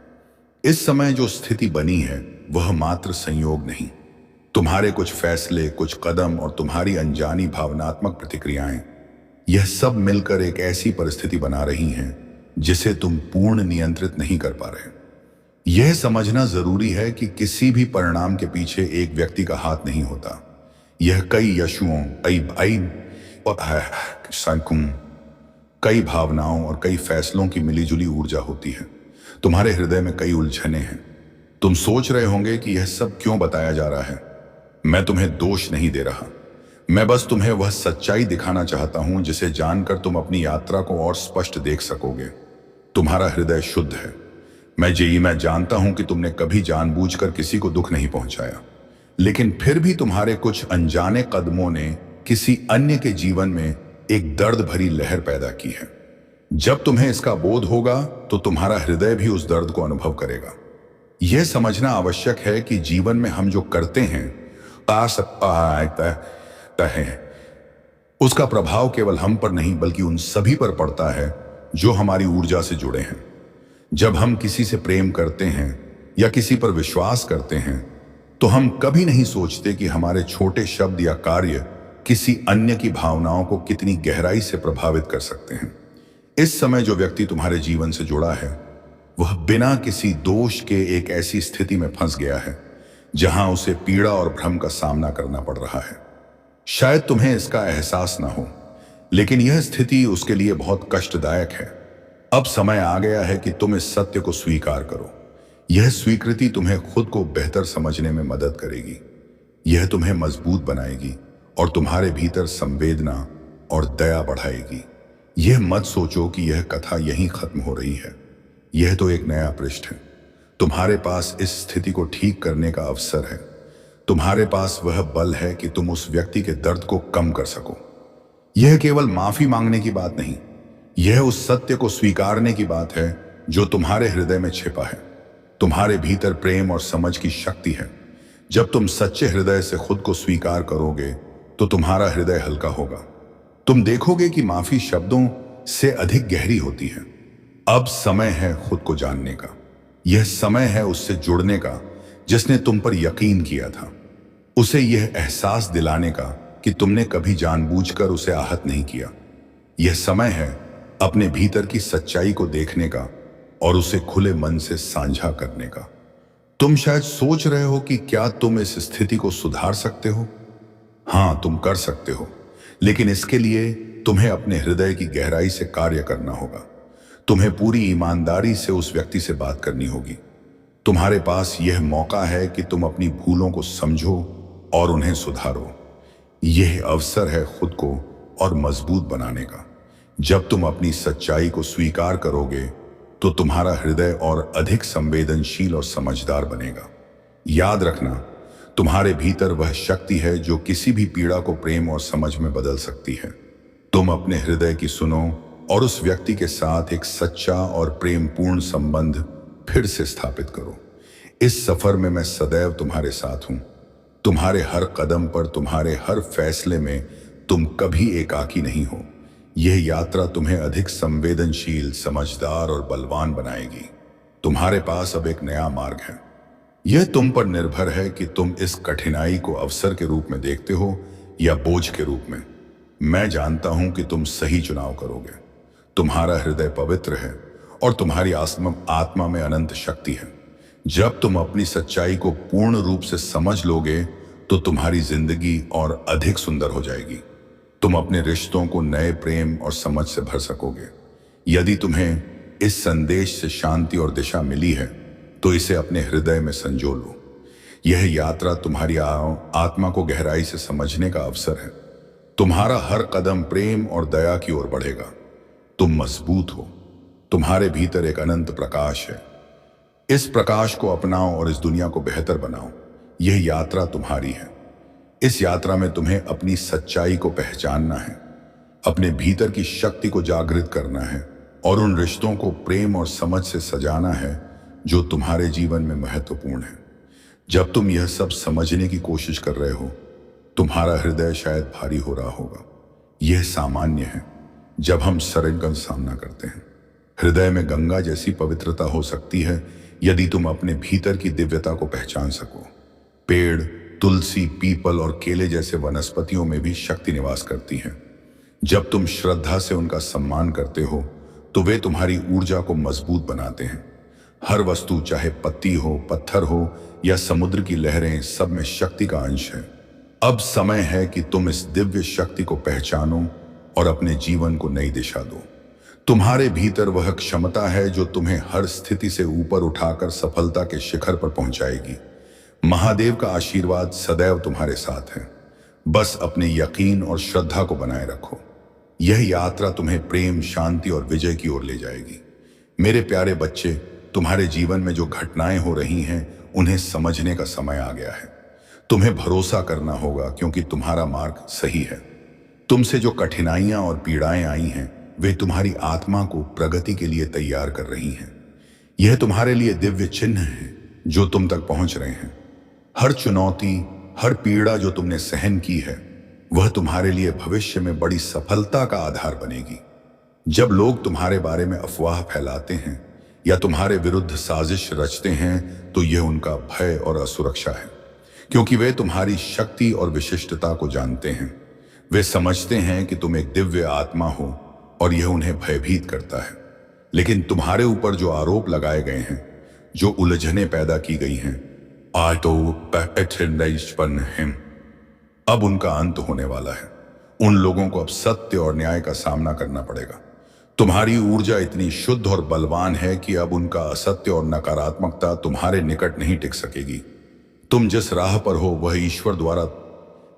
Speaker 2: इस समय जो स्थिति बनी है वह मात्र संयोग नहीं, तुम्हारे कुछ फैसले, कुछ कदम और तुम्हारी अनजानी भावनात्मक प्रतिक्रियाएं, यह सब मिलकर एक ऐसी परिस्थिति बना रही हैं जिसे तुम पूर्ण नियंत्रित नहीं कर पा रहे। यह समझना जरूरी है कि किसी भी परिणाम के पीछे एक व्यक्ति का हाथ नहीं होता। यह कई यशुओं, कई भावनाओं और कई फैसलों की मिलीजुली ऊर्जा होती है। तुम्हारे हृदय में कई उलझने हैं। तुम सोच रहे होंगे कि यह सब क्यों बताया जा रहा है। मैं तुम्हें दोष नहीं दे रहा, मैं बस तुम्हें वह सच्चाई दिखाना चाहता हूं जिसे जानकर तुम अपनी यात्रा को और स्पष्ट देख सकोगे। तुम्हारा हृदय शुद्ध है। मैं जानता हूं कि तुमने कभी जानबूझकर किसी को दुख नहीं पहुंचाया, लेकिन फिर भी तुम्हारे कुछ अनजाने कदमों ने किसी अन्य के जीवन में एक दर्द भरी लहर पैदा की है। जब तुम्हें इसका बोध होगा तो तुम्हारा हृदय भी उस दर्द को अनुभव करेगा। यह समझना आवश्यक है कि जीवन में हम जो करते हैं उसका प्रभाव केवल हम पर नहीं बल्कि उन सभी पर पड़ता है जो हमारी ऊर्जा से जुड़े हैं। जब हम किसी से प्रेम करते हैं या किसी पर विश्वास करते हैं तो हम कभी नहीं सोचते कि हमारे छोटे शब्द या कार्य किसी अन्य की भावनाओं को कितनी गहराई से प्रभावित कर सकते हैं। इस समय जो व्यक्ति तुम्हारे जीवन से जुड़ा है वह बिना किसी दोष के एक ऐसी स्थिति में फंस गया है जहां उसे पीड़ा और भ्रम का सामना करना पड़ रहा है। शायद तुम्हें इसका एहसास ना हो, लेकिन यह स्थिति उसके लिए बहुत कष्टदायक है। अब समय आ गया है कि तुम इस सत्य को स्वीकार करो। यह स्वीकृति तुम्हें खुद को बेहतर समझने में मदद करेगी। यह तुम्हें मजबूत बनाएगी और तुम्हारे भीतर संवेदना और दया बढ़ाएगी। यह मत सोचो कि यह कथा यहीं खत्म हो रही है। यह तो एक नया पृष्ठ है। तुम्हारे पास इस स्थिति को ठीक करने का अवसर है। तुम्हारे पास वह बल है कि तुम उस व्यक्ति के दर्द को कम कर सको। यह केवल माफी मांगने की बात नहीं, यह उस सत्य को स्वीकारने की बात है जो तुम्हारे हृदय में छिपा है। तुम्हारे भीतर प्रेम और समझ की शक्ति है। जब तुम सच्चे हृदय से खुद को स्वीकार करोगे तो तुम्हारा हृदय हल्का होगा। तुम देखोगे कि माफी शब्दों से अधिक गहरी होती है। अब समय है खुद को जानने का। यह समय है उससे जुड़ने का जिसने तुम पर यकीन किया था। उसे यह एहसास दिलाने का कि तुमने कभी जानबूझकर उसे आहत नहीं किया। यह समय है अपने भीतर की सच्चाई को देखने का और उसे खुले मन से साझा करने का। तुम शायद सोच रहे हो कि क्या तुम इस स्थिति को सुधार सकते हो? हाँ, तुम कर सकते हो, लेकिन इसके लिए तुम्हें अपने हृदय की गहराई से कार्य करना होगा। तुम्हें पूरी ईमानदारी से उस व्यक्ति से बात करनी होगी। तुम्हारे पास यह मौका है कि तुम अपनी भूलों को समझो और उन्हें सुधारो। यह अवसर है खुद को और मजबूत बनाने का। जब तुम अपनी सच्चाई को स्वीकार करोगे तो तुम्हारा हृदय और अधिक संवेदनशील और समझदार बनेगा। याद रखना, तुम्हारे भीतर वह शक्ति है जो किसी भी पीड़ा को प्रेम और समझ में बदल सकती है। तुम अपने हृदय की सुनो और उस व्यक्ति के साथ एक सच्चा और प्रेमपूर्ण संबंध फिर से स्थापित करो। इस सफर में मैं सदैव तुम्हारे साथ हूं। तुम्हारे हर कदम पर, तुम्हारे हर फैसले में तुम कभी एकाकी नहीं हो। यह यात्रा तुम्हें अधिक संवेदनशील, समझदार और बलवान बनाएगी। तुम्हारे पास अब एक नया मार्ग है। यह तुम पर निर्भर है कि तुम इस कठिनाई को अवसर के रूप में देखते हो या बोझ के रूप में। मैं जानता हूं कि तुम सही चुनाव करोगे। तुम्हारा हृदय पवित्र है और तुम्हारी आत्मा में अनंत शक्ति है। जब तुम अपनी सच्चाई को पूर्ण रूप से समझ लोगे तो तुम्हारी जिंदगी और अधिक सुंदर हो जाएगी। तुम अपने रिश्तों को नए प्रेम और समझ से भर सकोगे। यदि तुम्हें इस संदेश से शांति और दिशा मिली है तो इसे अपने हृदय में संजो लो। यह यात्रा तुम्हारी आत्मा को गहराई से समझने का अवसर है। तुम्हारा हर कदम प्रेम और दया की ओर बढ़ेगा। तुम मजबूत हो। तुम्हारे भीतर एक अनंत प्रकाश है। इस प्रकाश को अपनाओ और इस दुनिया को बेहतर बनाओ। यह यात्रा तुम्हारी है। इस यात्रा में तुम्हें अपनी सच्चाई को पहचानना है, अपने भीतर की शक्ति को जागृत करना है और उन रिश्तों को प्रेम और समझ से सजाना है जो तुम्हारे जीवन में महत्वपूर्ण है। जब तुम यह सब समझने की कोशिश कर रहे हो, तुम्हारा हृदय शायद भारी हो रहा होगा। यह सामान्य है जब हम शरण का सामना करते हैं। हृदय में गंगा जैसी पवित्रता हो सकती है यदि तुम अपने भीतर की दिव्यता को पहचान सको। पेड़, तुलसी, पीपल और केले जैसे वनस्पतियों में भी शक्ति निवास करती है। जब तुम श्रद्धा से उनका सम्मान करते हो तो वे तुम्हारी ऊर्जा को मजबूत बनाते हैं। हर वस्तु, चाहे पत्ती हो, पत्थर हो या समुद्र की लहरें, सब में शक्ति का अंश है। अब समय है कि तुम इस दिव्य शक्ति को पहचानो और अपने जीवन को नई दिशा दो। तुम्हारे भीतर वह क्षमता है जो तुम्हें हर स्थिति से ऊपर उठाकर सफलता के शिखर पर पहुंचाएगी। महादेव का आशीर्वाद सदैव तुम्हारे साथ है। बस अपने यकीन और श्रद्धा को बनाए रखो। यह यात्रा तुम्हें प्रेम, शांति और विजय की ओर ले जाएगी। मेरे प्यारे बच्चे, तुम्हारे जीवन में जो घटनाएं हो रही हैं उन्हें समझने का समय आ गया है। तुम्हें भरोसा करना होगा क्योंकि तुम्हारा मार्ग सही है। तुमसे जो कठिनाइयां और पीड़ाएं आई हैं वे तुम्हारी आत्मा को प्रगति के लिए तैयार कर रही हैं। यह तुम्हारे लिए दिव्य चिन्ह है जो तुम तक पहुंच रहे हैं। हर चुनौती, हर पीड़ा जो तुमने सहन की है वह तुम्हारे लिए भविष्य में बड़ी सफलता का आधार बनेगी। जब लोग तुम्हारे बारे में अफवाह फैलाते हैं या तुम्हारे विरुद्ध साजिश रचते हैं तो यह उनका भय और असुरक्षा है, क्योंकि वे तुम्हारी शक्ति और विशिष्टता को जानते हैं। वे समझते हैं कि तुम एक दिव्य आत्मा हो और यह उन्हें भयभीत करता है। लेकिन तुम्हारे ऊपर जो आरोप लगाए गए हैं, जो उलझनें पैदा की गई हैं, अब उनका अंत होने वाला है। उन लोगों को अब सत्य और न्याय का सामना करना पड़ेगा। तुम्हारी ऊर्जा इतनी शुद्ध और बलवान है कि अब उनका असत्य और नकारात्मकता तुम्हारे निकट नहीं टिक सकेगी। तुम जिस राह पर हो वह ईश्वर द्वारा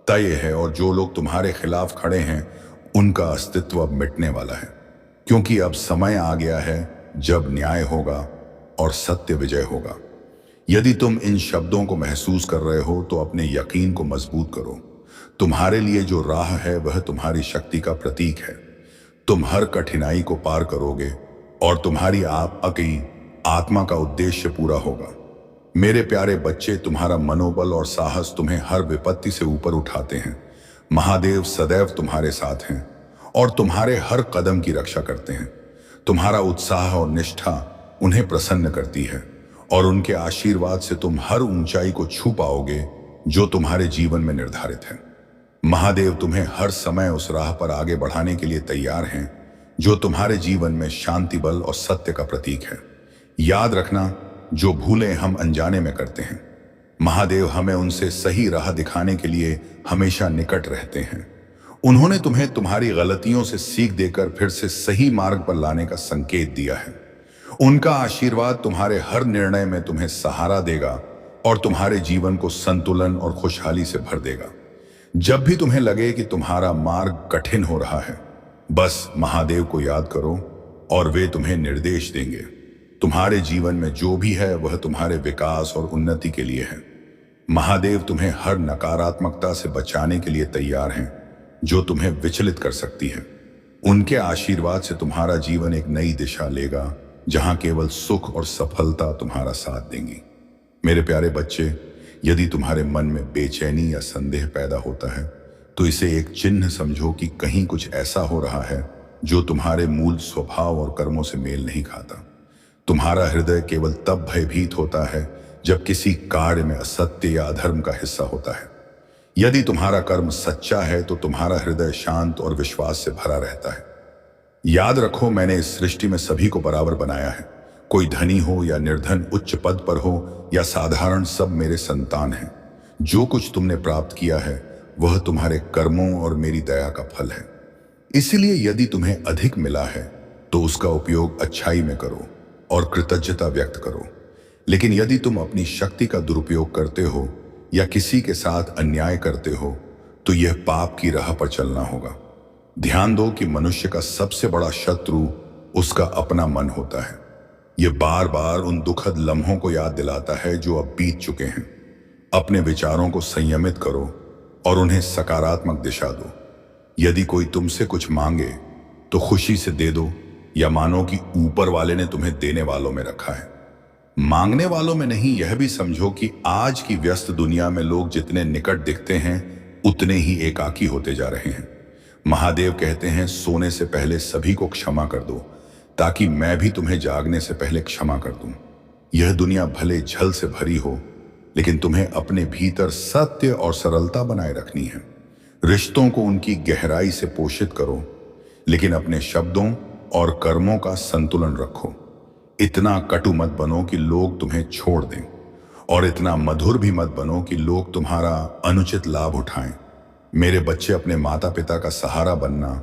Speaker 2: तय है और जो लोग तुम्हारे खिलाफ खड़े हैं उनका अस्तित्व अब मिटने वाला है, क्योंकि अब समय आ गया है जब न्याय होगा और सत्य विजय होगा। यदि तुम इन शब्दों को महसूस कर रहे हो तो अपने यकीन को मजबूत करो। तुम्हारे लिए जो राह है वह तुम्हारी शक्ति का प्रतीक है। तुम हर कठिनाई को पार करोगे और तुम्हारी आपकी आत्मा का उद्देश्य पूरा होगा। मेरे प्यारे बच्चे, तुम्हारा मनोबल और साहस तुम्हें हर विपत्ति से ऊपर उठाते हैं। महादेव सदैव तुम्हारे साथ हैं और तुम्हारे हर कदम की रक्षा करते हैं। तुम्हारा उत्साह और निष्ठा उन्हें प्रसन्न करती है और उनके आशीर्वाद से तुम हर ऊंचाई को छू पाओगे जो तुम्हारे जीवन में निर्धारित है। महादेव तुम्हें हर समय उस राह पर आगे बढ़ाने के लिए तैयार हैं जो तुम्हारे जीवन में शांति, बल और सत्य का प्रतीक है। याद रखना, जो भूलें हम अनजाने में करते हैं, महादेव हमें उनसे सही राह दिखाने के लिए हमेशा निकट रहते हैं। उन्होंने तुम्हें तुम्हारी गलतियों से सीख देकर फिर से सही मार्ग पर लाने का संकेत दिया है। उनका आशीर्वाद तुम्हारे हर निर्णय में तुम्हें सहारा देगा और तुम्हारे जीवन को संतुलन और खुशहाली से भर देगा। जब भी तुम्हें लगे कि तुम्हारा मार्ग कठिन हो रहा है, बस महादेव को याद करो और वे तुम्हें निर्देश देंगे। तुम्हारे जीवन में जो भी है वह तुम्हारे विकास और उन्नति के लिए है। महादेव तुम्हें हर नकारात्मकता से बचाने के लिए तैयार हैं जो तुम्हें विचलित कर सकती है। उनके आशीर्वाद से तुम्हारा जीवन एक नई दिशा लेगा जहां केवल सुख और सफलता तुम्हारा साथ देंगी। मेरे प्यारे बच्चे, यदि तुम्हारे मन में बेचैनी या संदेह पैदा होता है तो इसे एक चिन्ह समझो कि कहीं कुछ ऐसा हो रहा है जो तुम्हारे मूल स्वभाव और कर्मों से मेल नहीं खाता। तुम्हारा हृदय केवल तब भयभीत होता है जब किसी कार्य में असत्य या अधर्म का हिस्सा होता है। यदि तुम्हारा कर्म सच्चा है तो तुम्हारा हृदय शांत और विश्वास से भरा रहता है। याद रखो, मैंने इस सृष्टि में सभी को बराबर बनाया है। कोई धनी हो या निर्धन, उच्च पद पर हो या साधारण, सब मेरे संतान हैं। जो कुछ तुमने प्राप्त किया है वह तुम्हारे कर्मों और मेरी दया का फल है। इसलिए यदि तुम्हें अधिक मिला है तो उसका उपयोग अच्छाई में करो और कृतज्ञता व्यक्त करो। लेकिन यदि तुम अपनी शक्ति का दुरुपयोग करते हो या किसी के साथ अन्याय करते हो तो यह पाप की राह पर चलना होगा। ध्यान दो कि मनुष्य का सबसे बड़ा शत्रु उसका अपना मन होता है। यह बार बार उन दुखद लम्हों को याद दिलाता है जो अब बीत चुके हैं। अपने विचारों को संयमित करो और उन्हें सकारात्मक दिशा दो। यदि कोई तुमसे कुछ मांगे तो खुशी से दे दो या मानो कि ऊपर वाले ने तुम्हें देने वालों में रखा है, मांगने वालों में नहीं। यह भी समझो कि आज की व्यस्त दुनिया में लोग जितने निकट दिखते हैं उतने ही एकाकी होते जा रहे हैं। महादेव कहते हैं, सोने से पहले सभी को क्षमा कर दो ताकि मैं भी तुम्हें जागने से पहले क्षमा कर दूं। यह दुनिया भले छल से भरी हो लेकिन तुम्हें अपने भीतर सत्य और सरलता बनाए रखनी है। रिश्तों को उनकी गहराई से पोषित करो लेकिन अपने शब्दों और कर्मों का संतुलन रखो। इतना कटु मत बनो कि लोग तुम्हें छोड़ दें और इतना मधुर भी मत बनो कि लोग तुम्हारा अनुचित लाभ उठाएं। मेरे बच्चे, अपने माता पिता का सहारा बनना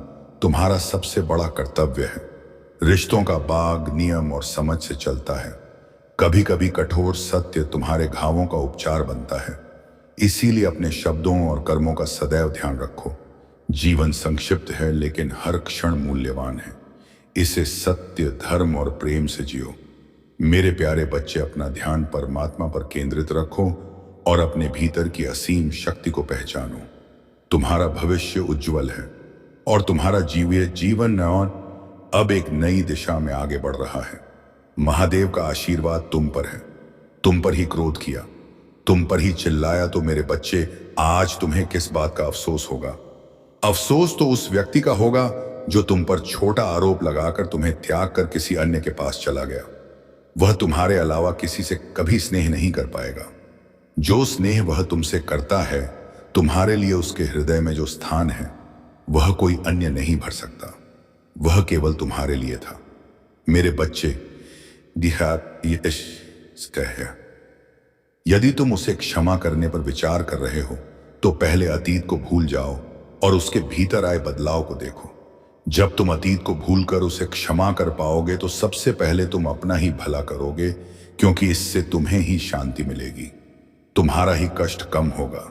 Speaker 2: तुम्हारा सबसे बड़ा कर्तव्य है। रिश्तों का बाग नियम और समझ से चलता है। कभी कभी कठोर सत्य तुम्हारे घावों का उपचार बनता है। इसीलिए अपने शब्दों और कर्मों का सदैव ध्यान रखो। जीवन संक्षिप्त है लेकिन हर क्षण मूल्यवान है। इसे सत्य, धर्म और प्रेम से जियो। मेरे प्यारे बच्चे, अपना ध्यान परमात्मा पर केंद्रित रखो और अपने भीतर की असीम शक्ति को पहचानो। तुम्हारा भविष्य उज्जवल है और तुम्हारा जीवन अब एक नई दिशा में आगे बढ़ रहा है। महादेव का आशीर्वाद तुम पर है। तुम पर ही क्रोध किया, तुम पर ही चिल्लाया तो मेरे बच्चे, आज तुम्हें किस बात का अफसोस होगा? अफसोस तो उस व्यक्ति का होगा जो तुम पर छोटा आरोप लगाकर तुम्हें त्याग कर किसी अन्य के पास चला गया। वह तुम्हारे अलावा किसी से कभी स्नेह नहीं कर पाएगा। जो स्नेह वह तुमसे करता है, तुम्हारे लिए उसके हृदय में जो स्थान है वह कोई अन्य नहीं भर सकता। वह केवल तुम्हारे लिए था। मेरे बच्चे, यदि तुम उसे क्षमा करने पर विचार कर रहे हो तो पहले अतीत को भूल जाओ और उसके भीतर आए बदलाव को देखो। जब तुम अतीत को भूलकर उसे क्षमा कर पाओगे तो सबसे पहले तुम अपना ही भला करोगे, क्योंकि इससे तुम्हें ही शांति मिलेगी। तुम्हारा ही कष्ट कम होगा।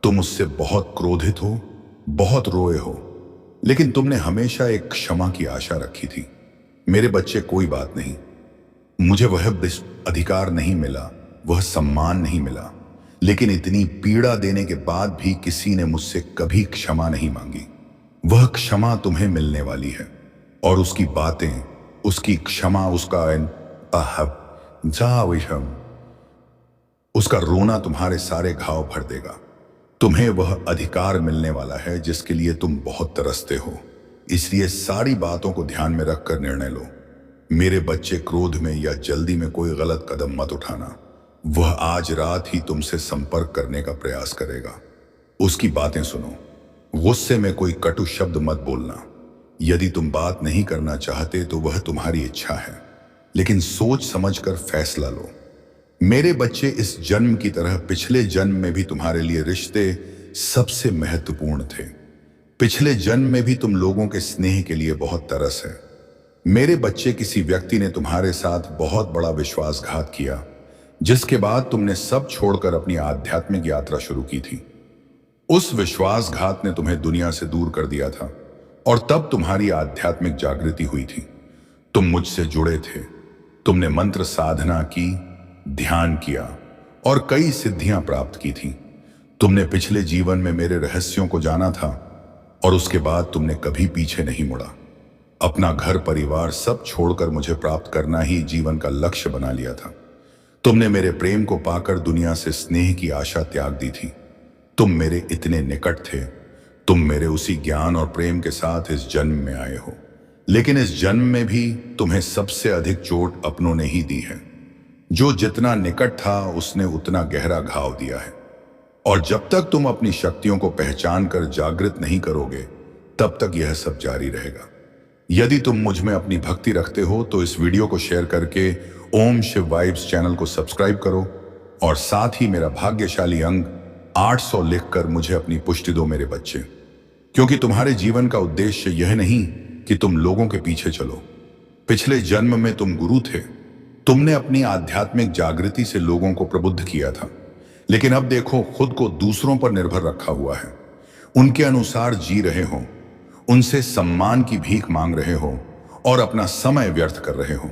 Speaker 2: तुम उससे बहुत क्रोधित हो, बहुत रोए हो, लेकिन तुमने हमेशा एक क्षमा की आशा रखी थी। मेरे बच्चे, कोई बात नहीं। मुझे वह अधिकार नहीं मिला, वह सम्मान नहीं मिला, लेकिन इतनी पीड़ा देने के बाद भी किसी ने मुझसे कभी क्षमा नहीं मांगी। वह क्षमा तुम्हें मिलने वाली है, और उसकी बातें, उसकी क्षमा, उसका रोना तुम्हारे सारे घाव भर देगा। तुम्हें वह अधिकार मिलने वाला है जिसके लिए तुम बहुत तरसते हो। इसलिए सारी बातों को ध्यान में रखकर निर्णय लो। मेरे बच्चे, क्रोध में या जल्दी में कोई गलत कदम मत उठाना। वह आज रात ही तुमसे संपर्क करने का प्रयास करेगा। उसकी बातें सुनो। गुस्से में कोई कटु शब्द मत बोलना। यदि तुम बात नहीं करना चाहते तो वह तुम्हारी इच्छा है, लेकिन सोच समझकर फैसला लो। मेरे बच्चे, इस जन्म की तरह पिछले जन्म में भी तुम्हारे लिए रिश्ते सबसे महत्वपूर्ण थे। पिछले जन्म में भी तुम लोगों के स्नेह के लिए बहुत तरस है। मेरे बच्चे, किसी व्यक्ति ने तुम्हारे साथ बहुत बड़ा विश्वासघात किया, जिसके बाद तुमने सब छोड़कर अपनी आध्यात्मिक यात्रा शुरू की थी। उस विश्वासघात ने तुम्हें दुनिया से दूर कर दिया था, और तब तुम्हारी आध्यात्मिक जागृति हुई थी। तुम मुझसे जुड़े थे। तुमने मंत्र साधना की, ध्यान किया और कई सिद्धियां प्राप्त की थी। तुमने पिछले जीवन में मेरे रहस्यों को जाना था, और उसके बाद तुमने कभी पीछे नहीं मुड़ा। अपना घर परिवार सब छोड़कर मुझे प्राप्त करना ही जीवन का लक्ष्य बना लिया था। तुमने मेरे प्रेम को पाकर दुनिया से स्नेह की आशा त्याग दी थी। तुम मेरे इतने निकट थे। तुम मेरे उसी ज्ञान और प्रेम के साथ इस जन्म में आए हो, लेकिन इस जन्म में भी तुम्हें सबसे अधिक चोट अपनों ने ही दी है। जो जितना निकट था उसने उतना गहरा घाव दिया है, और जब तक तुम अपनी शक्तियों को पहचान कर जागृत नहीं करोगे, तब तक यह सब जारी रहेगा। यदि तुम मुझ में अपनी भक्ति रखते हो तो इस वीडियो को शेयर करके ओम शिव वाइब्स चैनल को सब्सक्राइब करो, और साथ ही मेरा भाग्यशाली अंक 800 लिखकर मुझे अपनी पुष्टि दो मेरे बच्चे। क्योंकि तुम्हारे जीवन का उद्देश्य यह नहीं कि तुम लोगों के पीछे चलो। पिछले जन्म में तुम गुरु थे। तुमने अपनी आध्यात्मिक जागृति से लोगों को प्रबुद्ध किया था, लेकिन अब देखो, खुद को दूसरों पर निर्भर रखा हुआ है। उनके अनुसार जी रहे हो, उनसे सम्मान की भीख मांग रहे हो और अपना समय व्यर्थ कर रहे हो।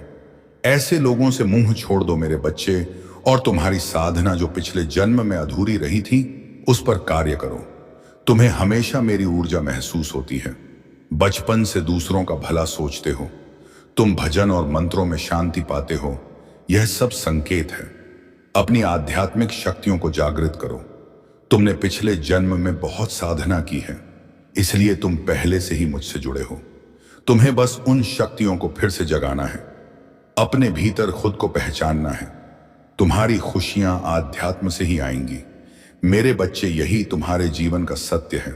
Speaker 2: ऐसे लोगों से मुंह छोड़ दो मेरे बच्चे, और तुम्हारी साधना जो पिछले जन्म में अधूरी रही थी, उस पर कार्य करो। तुम्हें हमेशा मेरी ऊर्जा महसूस होती है। बचपन से दूसरों का भला सोचते हो। तुम भजन और मंत्रों में शांति पाते हो। यह सब संकेत है। अपनी आध्यात्मिक शक्तियों को जागृत करो। तुमने पिछले जन्म में बहुत साधना की है, इसलिए तुम पहले से ही मुझसे जुड़े हो। तुम्हें बस उन शक्तियों को फिर से जगाना है। अपने भीतर खुद को पहचानना है। तुम्हारी खुशियां आध्यात्म से ही आएंगी। मेरे बच्चे, यही तुम्हारे जीवन का सत्य है।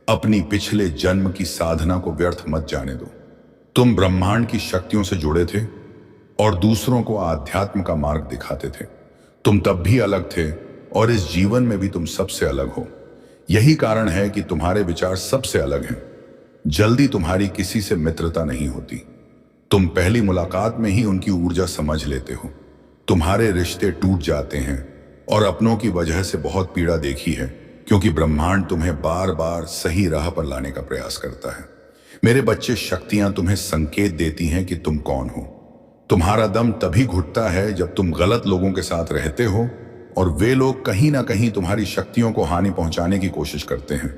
Speaker 2: अपनी पिछले जन्म की साधना को व्यर्थ मत जाने दो। तुम ब्रह्मांड की शक्तियों से जुड़े थे और दूसरों को आध्यात्म का मार्ग दिखाते थे। तुम तब भी अलग थे, और इस जीवन में भी तुम सबसे अलग हो। यही कारण है कि तुम्हारे विचार सबसे अलग हैं। जल्दी तुम्हारी किसी से मित्रता नहीं होती। तुम पहली मुलाकात में ही उनकी ऊर्जा समझ लेते हो। तुम्हारे रिश्ते टूट जाते हैं, और अपनों की वजह से बहुत पीड़ा देखी है, क्योंकि ब्रह्मांड तुम्हें बार बार सही राह पर लाने का प्रयास करता है। मेरे बच्चे, शक्तियां तुम्हें संकेत देती हैं कि तुम कौन हो। तुम्हारा दम तभी घुटता है जब तुम गलत लोगों के साथ रहते हो, और वे लोग कहीं ना कहीं तुम्हारी शक्तियों को हानि पहुंचाने की कोशिश करते हैं।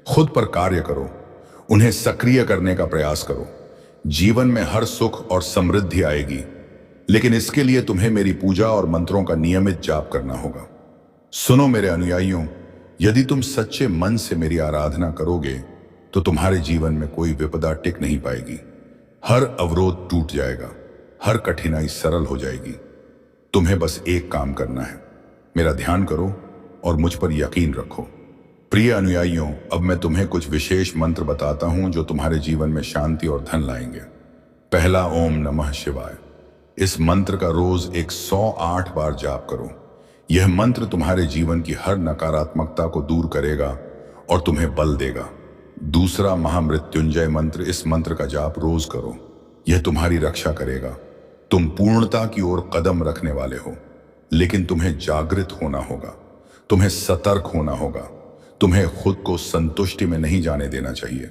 Speaker 2: खुद पर कार्य करो। उन्हें सक्रिय करने का प्रयास करो। जीवन में हर सुख और समृद्धि आएगी, लेकिन इसके लिए तुम्हें मेरी पूजा और मंत्रों का नियमित जाप करना होगा। सुनो मेरे अनुयायियों, यदि तुम सच्चे मन से मेरी आराधना करोगे तो तुम्हारे जीवन में कोई विपदा टिक नहीं पाएगी। हर अवरोध टूट जाएगा, हर कठिनाई सरल हो जाएगी। तुम्हें बस एक काम करना है, मेरा ध्यान करो और मुझ पर यकीन रखो। प्रिय अनुयायियों, अब मैं तुम्हें कुछ विशेष मंत्र बताता हूं जो तुम्हारे जीवन में शांति और धन लाएंगे। पहला, ओम नमः शिवाय। इस मंत्र का रोज 108 बार जाप करो। यह मंत्र तुम्हारे जीवन की हर नकारात्मकता को दूर करेगा और तुम्हें बल देगा। दूसरा, महामृत्युंजय मंत्र। इस मंत्र का जाप रोज करो। यह तुम्हारी रक्षा करेगा। तुम पूर्णता की ओर कदम रखने वाले हो, लेकिन तुम्हें जागृत होना होगा। तुम्हें सतर्क होना होगा। तुम्हें खुद को संतुष्टि में नहीं जाने देना चाहिए।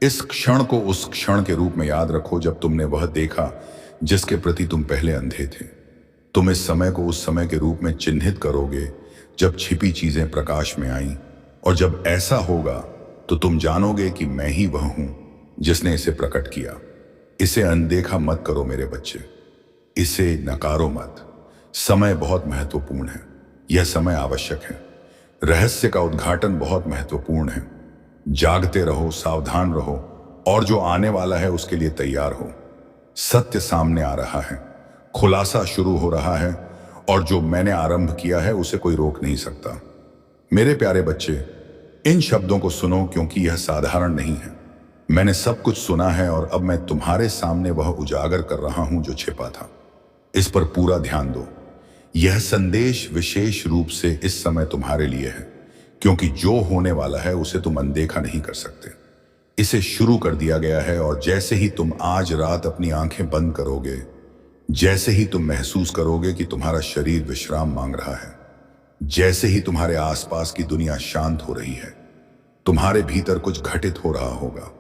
Speaker 2: इस क्षण को उस क्षण के रूप में याद रखो जब तुमने वह देखा जिसके प्रति तुम पहले अंधे थे। तुम इस समय को उस समय के रूप में चिन्हित करोगे जब छिपी चीजें प्रकाश में आईं, और जब ऐसा होगा तो तुम जानोगे कि मैं ही वह हूं जिसने इसे प्रकट किया। इसे अनदेखा मत करो मेरे बच्चे, इसे नकारो मत। समय बहुत महत्वपूर्ण है, यह समय आवश्यक है। रहस्य का उद्घाटन बहुत महत्वपूर्ण है। जागते रहो, सावधान रहो, और जो आने वाला है उसके लिए तैयार हो। सत्य सामने आ रहा है, खुलासा शुरू हो रहा है, और जो मैंने आरंभ किया है उसे कोई रोक नहीं सकता। मेरे प्यारे बच्चे, इन शब्दों को सुनो क्योंकि यह साधारण नहीं है। मैंने सब कुछ सुना है और अब मैं तुम्हारे सामने वह उजागर कर रहा हूं जो छिपा था। इस पर पूरा ध्यान दो। यह संदेश विशेष रूप से इस समय तुम्हारे लिए है, क्योंकि जो होने वाला है उसे तुम अनदेखा नहीं कर सकते। इसे शुरू कर दिया गया है, और जैसे ही तुम आज रात अपनी आंखें बंद करोगे, जैसे ही तुम महसूस करोगे कि तुम्हारा शरीर विश्राम मांग रहा है, जैसे ही तुम्हारे आसपास की दुनिया शांत हो रही है, तुम्हारे भीतर कुछ घटित हो रहा होगा।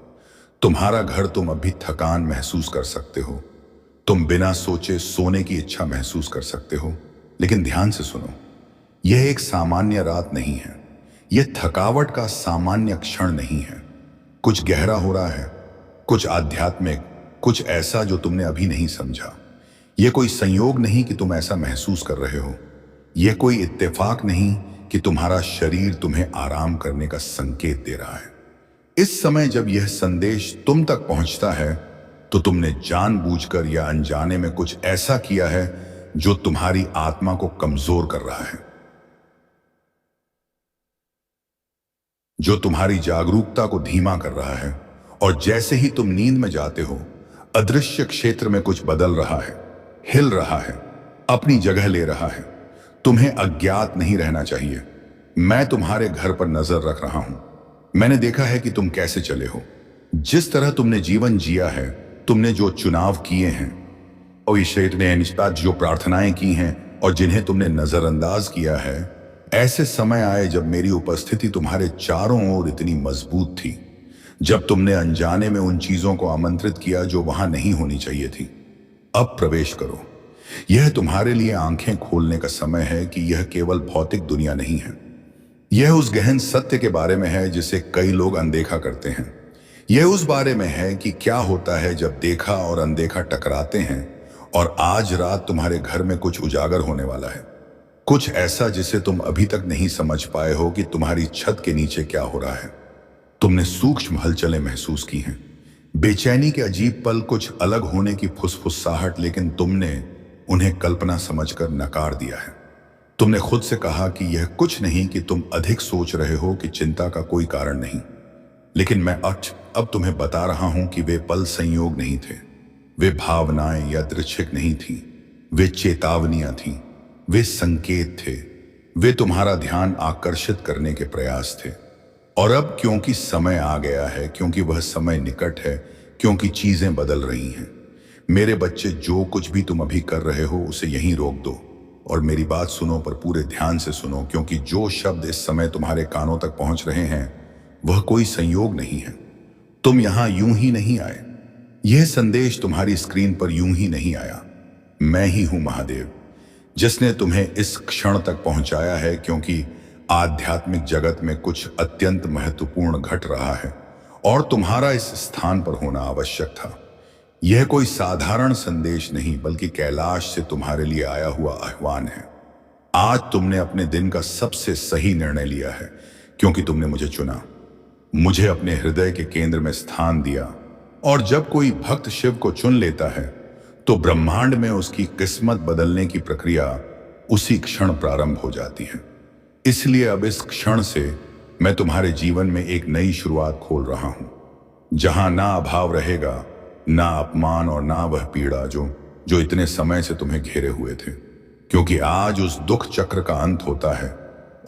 Speaker 2: तुम्हारा घर, तुम अभी थकान महसूस कर सकते हो, तुम बिना सोचे सोने की इच्छा महसूस कर सकते हो। लेकिन ध्यान से सुनो, यह एक सामान्य रात नहीं है, यह थकावट का सामान्य क्षण नहीं है। कुछ गहरा हो रहा है, कुछ आध्यात्मिक, कुछ ऐसा जो तुमने अभी नहीं समझा। यह कोई संयोग नहीं कि तुम ऐसा महसूस कर रहे हो, यह कोई इत्तेफाक नहीं कि तुम्हारा शरीर तुम्हें आराम करने का संकेत दे रहा है। इस समय जब यह संदेश तुम तक पहुंचता है, तो तुमने जानबूझकर या अनजाने में कुछ ऐसा किया है जो तुम्हारी आत्मा को कमजोर कर रहा है, जो तुम्हारी जागरूकता को धीमा कर रहा है। और जैसे ही तुम नींद में जाते हो, अदृश्य क्षेत्र में कुछ बदल रहा है, हिल रहा है, अपनी जगह ले रहा है। तुम्हें अज्ञात नहीं रहना चाहिए। मैं तुम्हारे घर पर नजर रख रहा हूं। मैंने देखा है कि तुम कैसे चले हो, जिस तरह तुमने जीवन जिया है, तुमने जो चुनाव किए हैं, और ईश्वर ने निष्पात जो प्रार्थनाएं की हैं और जिन्हें तुमने नजरअंदाज किया है। ऐसे समय आए जब मेरी उपस्थिति तुम्हारे चारों ओर इतनी मजबूत थी, जब तुमने अनजाने में उन चीजों को आमंत्रित किया जो वहां नहीं होनी चाहिए थी। अब प्रवेश करो। यह तुम्हारे लिए आंखें खोलने का समय है कि यह केवल भौतिक दुनिया नहीं है, यह उस गहन सत्य के बारे में है जिसे कई लोग अनदेखा करते हैं। यह उस बारे में है कि क्या होता है जब देखा और अनदेखा टकराते हैं। और आज रात तुम्हारे घर में कुछ उजागर होने वाला है, कुछ ऐसा जिसे तुम अभी तक नहीं समझ पाए हो कि तुम्हारी छत के नीचे क्या हो रहा है। तुमने सूक्ष्म हलचलें महसूस की हैं, बेचैनी के अजीब पल, कुछ अलग होने की फुसफुसाहट, लेकिन तुमने उन्हें कल्पना समझकर नकार दिया है। तुमने खुद से कहा कि यह कुछ नहीं, कि तुम अधिक सोच रहे हो, कि चिंता का कोई कारण नहीं। लेकिन मैं अब तुम्हें बता रहा हूं कि वे पल संयोग नहीं थे, वे भावनाएं यादृच्छिक नहीं थी, वे चेतावनियां थीं, वे संकेत थे, वे तुम्हारा ध्यान आकर्षित करने के प्रयास थे। और अब क्योंकि समय आ गया है, क्योंकि वह समय निकट है, क्योंकि चीजें बदल रही हैं, मेरे बच्चे, जो कुछ भी तुम अभी कर रहे हो उसे यहीं रोक दो और मेरी बात सुनो, पर पूरे ध्यान से सुनो, क्योंकि जो शब्द इस समय तुम्हारे कानों तक पहुंच रहे हैं वह कोई संयोग नहीं है। तुम यहां यूं ही नहीं आए, यह संदेश तुम्हारी स्क्रीन पर यूं ही नहीं आया। मैं ही हूं महादेव, जिसने तुम्हें इस क्षण तक पहुंचाया है, क्योंकि आध्यात्मिक जगत में कुछ अत्यंत महत्वपूर्ण घट रहा है और तुम्हारा इस स्थान पर होना आवश्यक था। यह कोई साधारण संदेश नहीं, बल्कि कैलाश से तुम्हारे लिए आया हुआ आह्वान है। आज तुमने अपने दिन का सबसे सही निर्णय लिया है, क्योंकि तुमने मुझे चुना, मुझे अपने हृदय के केंद्र में स्थान दिया। और जब कोई भक्त शिव को चुन लेता है तो ब्रह्मांड में उसकी किस्मत बदलने की प्रक्रिया उसी क्षण प्रारंभ हो जाती है। इसलिए अब इस क्षण से मैं तुम्हारे जीवन में एक नई शुरुआत खोल रहा हूं, जहां ना अभाव रहेगा, ना अपमान और ना वह पीड़ा जो इतने समय से तुम्हें घेरे हुए थे। क्योंकि आज उस दुख चक्र का अंत होता है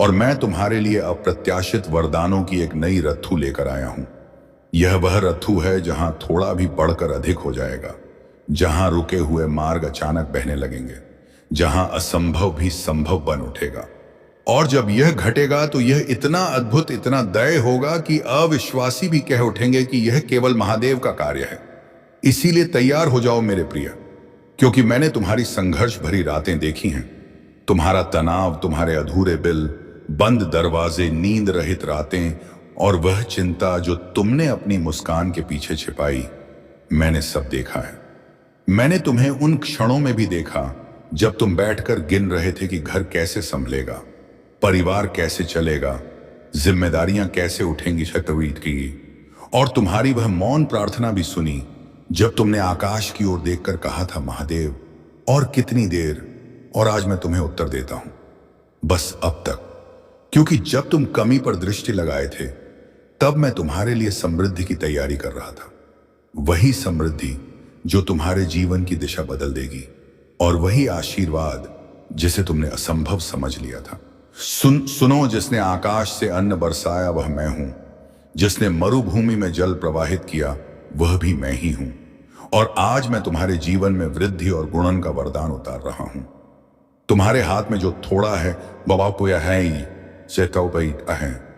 Speaker 2: और मैं तुम्हारे लिए अप्रत्याशित वरदानों की एक नई रत्थु लेकर आया हूं। यह वह रत्थु है जहां थोड़ा भी बढ़कर अधिक हो जाएगा, जहां रुके हुए मार्ग अचानक बहने लगेंगे, जहां असंभव भी संभव बन उठेगा। और जब यह घटेगा तो यह इतना अद्भुत, इतना दया होगा कि अविश्वासी भी कह उठेंगे कि यह केवल महादेव का कार्य है। इसीलिए तैयार हो जाओ मेरे प्रिय, क्योंकि मैंने तुम्हारी संघर्ष भरी रातें देखी हैं, तुम्हारा तनाव, तुम्हारे अधूरे बिल, बंद दरवाजे, नींद रहित रातें और वह चिंता जो तुमने अपनी मुस्कान के पीछे छिपाई, मैंने सब देखा है। मैंने तुम्हें उन क्षणों में भी देखा जब तुम बैठकर गिन रहे थे कि घर कैसे संभलेगा, परिवार कैसे चलेगा, जिम्मेदारियां कैसे उठेंगी शतवीत की। और तुम्हारी वह मौन प्रार्थना भी सुनी जब तुमने आकाश की ओर देखकर कहा था, महादेव और कितनी देर। और आज मैं तुम्हें उत्तर देता हूं, बस अब तक। क्योंकि जब तुम कमी पर दृष्टि लगाए थे तब मैं तुम्हारे लिए समृद्धि की तैयारी कर रहा था। वही समृद्धि जो तुम्हारे जीवन की दिशा बदल देगी, और वही आशीर्वाद जिसे तुमने असंभव समझ लिया था। सुनो, जिसने आकाश से अन्न बरसाया वह मैं हूं, जिसने मरुभूमि में जल प्रवाहित किया वह भी मैं ही हूं। और आज मैं तुम्हारे जीवन में वृद्धि और गुणन का वरदान उतार रहा हूं। तुम्हारे हाथ में जो थोड़ा है बबापुया है ही से है,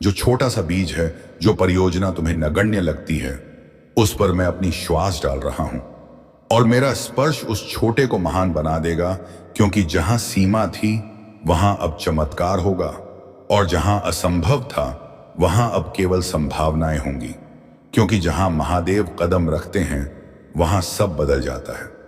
Speaker 2: जो छोटा सा बीज है, जो परियोजना तुम्हें नगण्य लगती है, उस पर मैं अपनी श्वास डाल रहा हूं। और मेरा स्पर्श उस छोटे को महान बना देगा, क्योंकि जहां सीमा थी वहां अब चमत्कार होगा, और जहां असंभव था वहां अब केवल संभावनाएं होंगी। क्योंकि जहां महादेव कदम रखते हैं वहां सब बदल जाता है।